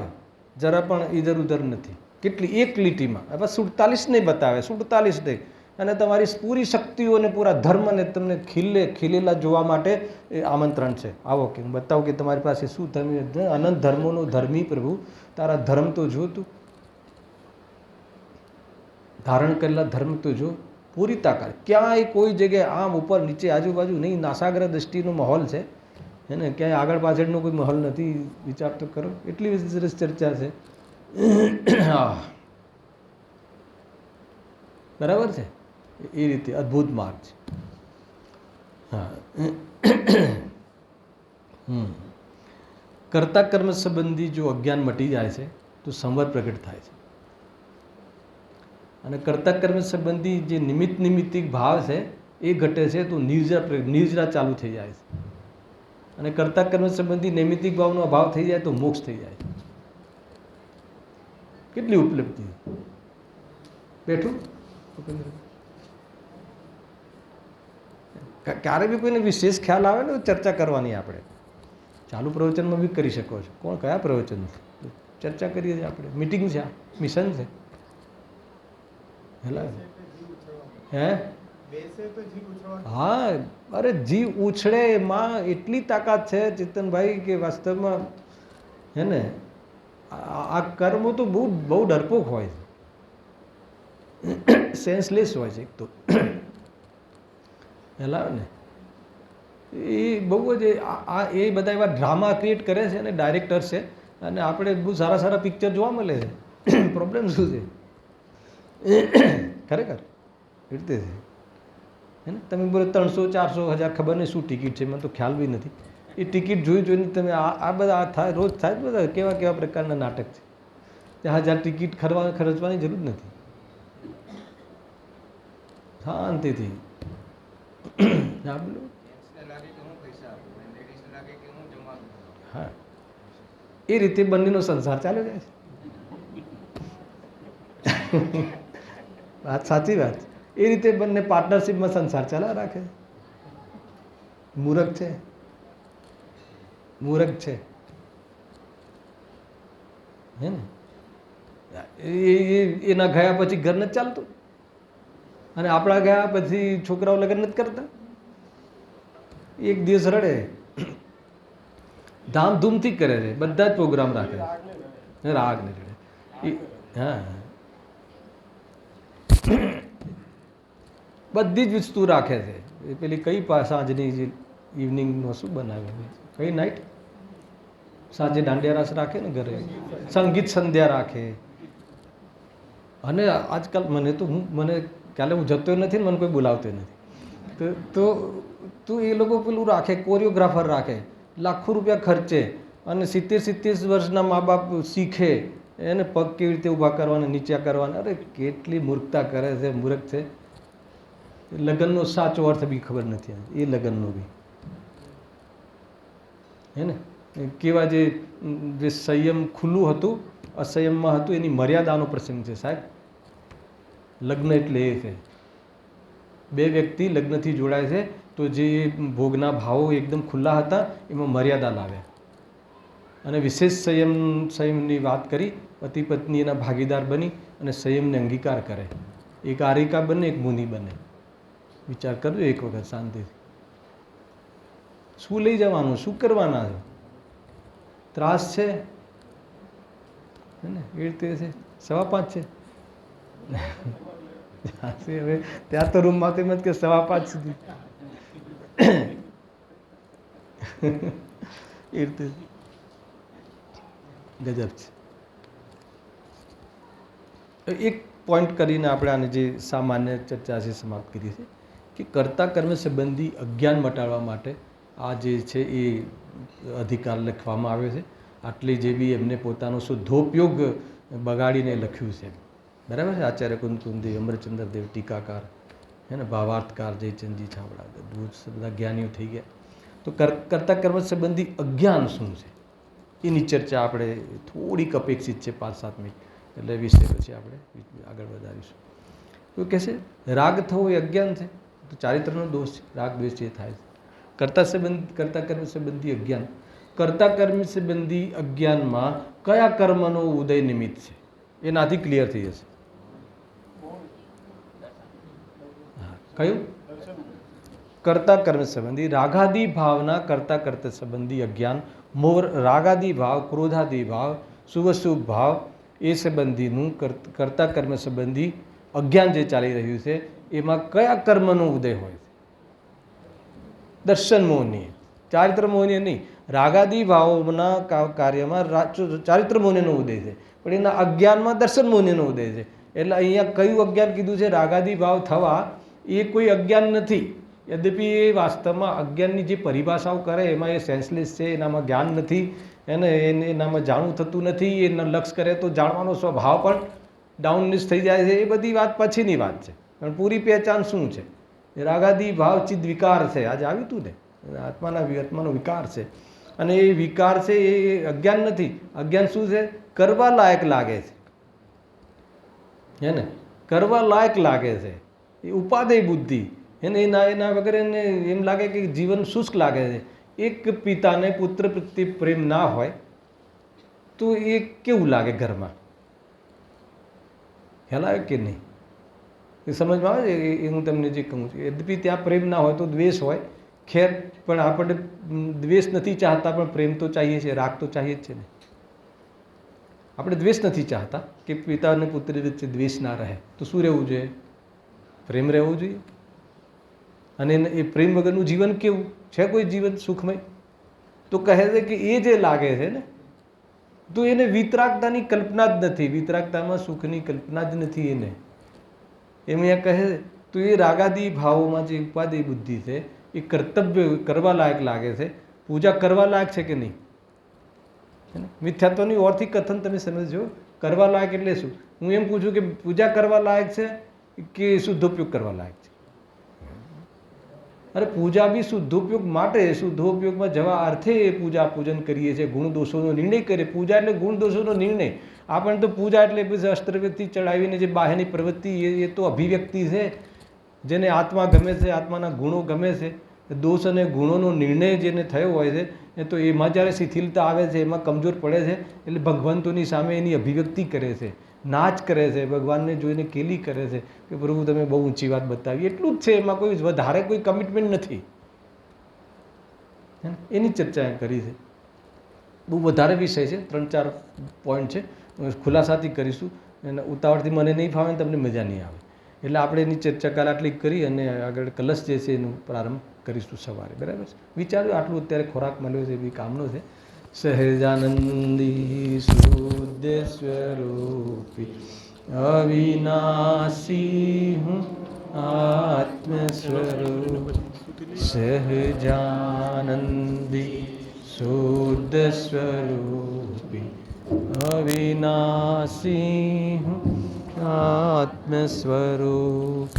જરા પણ ઇધર ઉધર નથી. કેટલી એક લીટીમાં હવે 47 નહીં બતાવે, 47 નહીં, અને તમારી પૂરી શક્તિઓને પૂરા ધર્મને તમને ખીલેલા જોવા માટે એ આમંત્રણ છે. આવો કે હું બતાવું કે તમારી પાસે શું ધર્મ, અનંત ધર્મોનો ધર્મી પ્રભુ, તારા ધર્મ તો જો, તું ધારણ કરેલા ધર્મ તો જો, પૂરી તાકાત. ક્યાંય કોઈ જગ્યાએ આમ ઉપર નીચે આજુબાજુ નહીં, નાસાગ્ર દ્રષ્ટિનો માહોલ છે, હે ને, ક્યાંય આગળ પાછળનો કોઈ માહોલ નથી. વિચાર તો કરો, એટલી સરસ ચર્ચા છે. હા, બરાબર છે. એ રીતે અદ્ભુત માર્ગ છે. હા, કર્તા કર્મ સંબંધી જો અજ્ઞાન મટી જાય છે તો સંવર પ્રગટ થાય છે. અને કર્તા કર્મ સંબંધી જે નિમિત્તિક ભાવ છે એ ઘટે છે તો નિર્જરા ચાલુ થઈ જાય છે. અને કર્તા કર્મ સંબંધી નૈમિતિક ભાવનો અભાવ થઈ જાય તો મોક્ષ થઈ જાય. કેટલી ઉપલબ્ધિ! બેઠું ક્યારે બી કોઈને વિશેષ ખ્યાલ આવે ને ચર્ચા કરવાની. આપણે ચાલુ પ્રવચનમાં બી કરી શકો છો. કોણ કયા પ્રવચન ચર્ચા કરીએ છીએ આપણે? મિટિંગ છે, મિશન છે. હેલા હે હા, અરે જીવ ઉછળે એમાં એટલી તાકાત છે ચેતનભાઈ કે વાસ્તવમાં, હે ને, આ કર્મો તો બહુ બહુ ડરપોક હોય છે, સેન્સલેસ હોય છે. એક તો હેલા ને એ બહુ જ એ બધા એવા ડ્રામા ક્રિએટ કરે છે અને ડાયરેક્ટર છે, અને આપણે બહુ સારા સારા પિક્ચર જોવા મળે છે. પ્રોબ્લેમ શું છે ખરેખર? એ રીતે છે, હે ને. તમે બોલો 300, 400, 1000 ખબર નહીં શું ટિકિટ છે, મને તો ખ્યાલ બી નથી. એ ટિકિટ જોઈને તમે આ બધા થાય, રોજ થાય બધા કેવા કેવા પ્રકારના નાટક છે. ત્યાં 1000 ટિકિટ ખર્ચવાની જરૂર નથી. શાંતિથી હા, એ રીતે બંનેનો સંસાર ચાલે જાય છે. વાત સાચી વાત. એ રીતે બંને પાર્ટનરશિપમાં સંસાર ચાલ્યા રાખે. મૂરખ છે, મૂરખ છે, હે ને. એના ગયા પછી ઘર નથી ચાલતું, અને આપણા ગયા પછી છોકરાઓ લગ્ન નથી કરતા. એક દિવસ રડે, ધામધૂમથી કરે છે, બધા જ પ્રોગ્રામ રાખે છે, રાગ ને રડે. હા, બધી જ વસ્તુ રાખે છે. એ પેલી કઈ સાંજની ઇવનિંગનો શું બનાવે, કઈ નાઇટ સાંજે દાંડિયા રાસ રાખે ને ઘરે, સંગીત સંધ્યા રાખે, અને આજકાલ મને કાલે હું જતો નથી ને મને કોઈ બોલાવતો નથી, તો એ લોકો પેલું રાખે, કોરિયોગ્રાફર રાખે, લાખો રૂપિયા ખર્ચે, અને 70 વર્ષના મા બાપ શીખે એને પગ કેવી રીતે ઊભા કરવાના, નીચા કરવાના. અરે કેટલી મૂર્ખતા કરે છે, મૂર્ખ છે. લગ્નનો સાચો અર્થ બી ખબર નથી, એ લગ્નનો બી હે ને. કેવા જે સંયમ ખુલ્લું હતું, અસંયમમાં હતું, એની મર્યાદાનો પ્રસંગ છે સાહેબ. લગ્ન એટલે એ છે, બે વ્યક્તિ લગ્નથી જોડાય છે તો જે ભોગના ભાવો એકદમ ખુલ્લા હતા એમાં મર્યાદા લાવ્યા અને વિશેષ સંયમની વાત કરી. પતિ પત્ની એના ભાગીદાર બની અને સંયમને અંગીકાર કરે. એક આરિકા બને, એક મુનિ બને. વિચાર કરજો એક વખત શાંતિથી. શું લઈ જવાનું, શું કરવાના છે? ત્રાસ છે ને એ રીતે છે. 5:15 છે હવે ત્યાં તો રૂમમાં તેમ જ કે 5:15 સુધી એ રીતે ગજબ છે. એક પોઈન્ટ કરીને આપણે આની જે સામાન્ય ચર્ચા છે સમાપ્ત કરી છે કે કર્તા કર્મ સંબંધી અજ્ઞાન મટાડવા માટે આ જે છે એ અધિકાર લખવામાં આવ્યો છે. આટલી જે બી એમને પોતાનો શુદ્ધોપયોગ બગાડીને લખ્યું છે, બરાબર છે. આચાર્ય કુંતુનદેવ, અમરચંદ્રદેવ ટીકાકાર, હે ને, ભાવાર્થકાર જયચંદજી છાબડા, બધા જ્ઞાનીઓ થઈ ગયા. તો કર્તા કર્મ સંબંધી અજ્ઞાન શું છે એની ચર્ચા આપણે થોડીક અપેક્ષિત છે, 5-7 મિનિટ, એટલે વિષય પછી આપણે આગળ વધારીશું. તો કહે છે રાગ થવો એ અજ્ઞાન છે, તો ચારિત્રનો દોષ છે. રાગ દ્વેષ જે થાય છે કર્તા કર્મ સંબંધી અજ્ઞાન. કર્તા કર્મ સંબંધી અજ્ઞાનમાં કયા કર્મનો ઉદય નિમિત્ત છે એનાથી ક્લિયર થઈ જશે. કયું? કર્તા કર્મ સંબંધી રાગાદી ભાવના કર્તા કર્તા સંબંધી અજ્ઞાન. રાગાદી ભાવ, ક્રોધાદી ભાવ, શુભ ભાવ એ સંબંધીનું કર્તા કર્મ સંબંધી અજ્ઞાન જે ચાલી રહ્યું છે એમાં કયા કર્મનો ઉદય હોય છે? દર્શન મોહની, ચારિત્ર મોહની નહીં. રાગાદી ભાવોના કાર્યમાં ચારિત્ર મોહનીનો ઉદય છે, પણ એના અજ્ઞાનમાં દર્શન મોહનીનો ઉદય છે. એટલે અહીંયા કયું અજ્ઞાન કીધું છે? રાગાદી ભાવ થવા એ કોઈ અજ્ઞાન નથી. યદ્યપિ એ વાસ્તવમાં અજ્ઞાનની જે પરિભાષાઓ કરે એમાં એ સેન્સલેસ છે, એનામાં જ્ઞાન નથી, એનામાં જાણવું થતું નથી. એને લક્ષ કરે તો જાણવાનો સ્વભાવ પણ ડાઉનનેસ થઈ જાય છે. એ બધી વાત પછીની વાત છે, પણ પૂરી પહેચાન શું છે? રાગાદી ભાવ ચિદ વિકાર છે. આજે આવ્યું હતું ને, આત્માનો વિકાર છે, અને એ વિકાર છે એ અજ્ઞાન નથી. અજ્ઞાન શું છે? કરવા લાયક લાગે છે, હે ને, કરવા લાયક લાગે છે. એ ઉપાદેય બુદ્ધિ, એને એના વગર એને એમ લાગે કે જીવન શુષ્ક લાગે છે. એક પિતાને પુત્ર પ્રત્યે પ્રેમ ના હોય તો એ કેવું લાગે ઘરમાં? ખ્યાલ આવે કે નહીં? એ સમજમાં આવે છે એ હું તમને જે કહું છું. યદ્યપિ ત્યાં પ્રેમ ના હોય તો દ્વેષ હોય, ખેર, પણ આપણે દ્વેષ નથી ચાહતા પણ પ્રેમ તો ચાહીએ છીએ, રાગ તો ચાહીએ જ છે ને. આપણે દ્વેષ નથી ચાહતા કે પિતા અને પુત્રી વચ્ચે દ્વેષ ના રહે, તો શું રહેવું જોઈએ? પ્રેમ રહેવું જોઈએ. અને એ પ્રેમ વગરનું જીવન કેવું છે? કોઈ જીવન સુખમય? તો કહે છે કે એ જે લાગે છે ને, તો એને વિતરાગતાની કલ્પના જ નથી. વિતરાગતામાં સુખની કલ્પના જ નથી એને. એમ અહીંયા કહે છે. તો એ રાગાદી ભાવોમાં જે ઉપાદેય બુદ્ધિ છે એ કર્તવ્ય કરવા લાયક લાગે છે. પૂજા કરવા લાયક છે કે નહીં? મિથ્યાત્વની ઓરથી કથન તમે સમજો. કરવા લાયક એટલે શું? હું એમ પૂછું કે પૂજા કરવા લાયક છે કે શુદ્ધોપયોગ કરવા લાયક છે? અરે પૂજા બી શુદ્ધોપયોગ માટે, શુદ્ધોપયોગમાં જવા અર્થે એ પૂજા પૂજન કરીએ છીએ. ગુણ દોષોનો નિર્ણય કરીએ. પૂજા એટલે ગુણ દોષોનો નિર્ણય. આપણને તો પૂજા એટલે પછી અસ્ત્રવ્યક્તિ ચડાવીને જે બાહ્યની પ્રવૃત્તિ એ તો અભિવ્યક્તિ છે. જેને આત્મા ગમે છે, આત્માના ગુણો ગમે છે, દોષ અને ગુણોનો નિર્ણય જેને થયો હોય છે એ તો એમાં જ્યારે શિથિલતા આવે છે, એમાં કમજોર પડે છે, એટલે ભગવંતોની સામે એની અભિવ્યક્તિ કરે છે, નાચ કરે છે, ભગવાનને જોઈને કેલી કરે છે કે પ્રભુ તમે બહુ ઊંચી વાત બતાવી. એટલું જ છે, એમાં કોઈ વધારે કોઈ કમિટમેન્ટ નથી. એની ચર્ચા કરી છે. બહુ વધારે વિષય છે, 3-4 પોઈન્ટ છે, ખુલાસાથી કરીશું. અને ઉતાવળથી મને નહીં ફાવે ને તમને મજા નહીં આવે, એટલે આપણે એની ચર્ચા કાલ આટલી કરી અને આગળ કલશ જે છે એનું પ્રારંભ કરીશું સવારે. બરાબર છે? વિચાર્યું આટલું અત્યારે ખોરાક મળ્યો છે એવી કામનો છે. સહેજાનંદી શુદ્ધ સ્વરૂપી અવિનાશી હું આત્મ સ્વરૂપ સહજાનંદી શુદ્ધ સ્વરૂપી અવિનાશી હું આત્મ સ્વરૂપ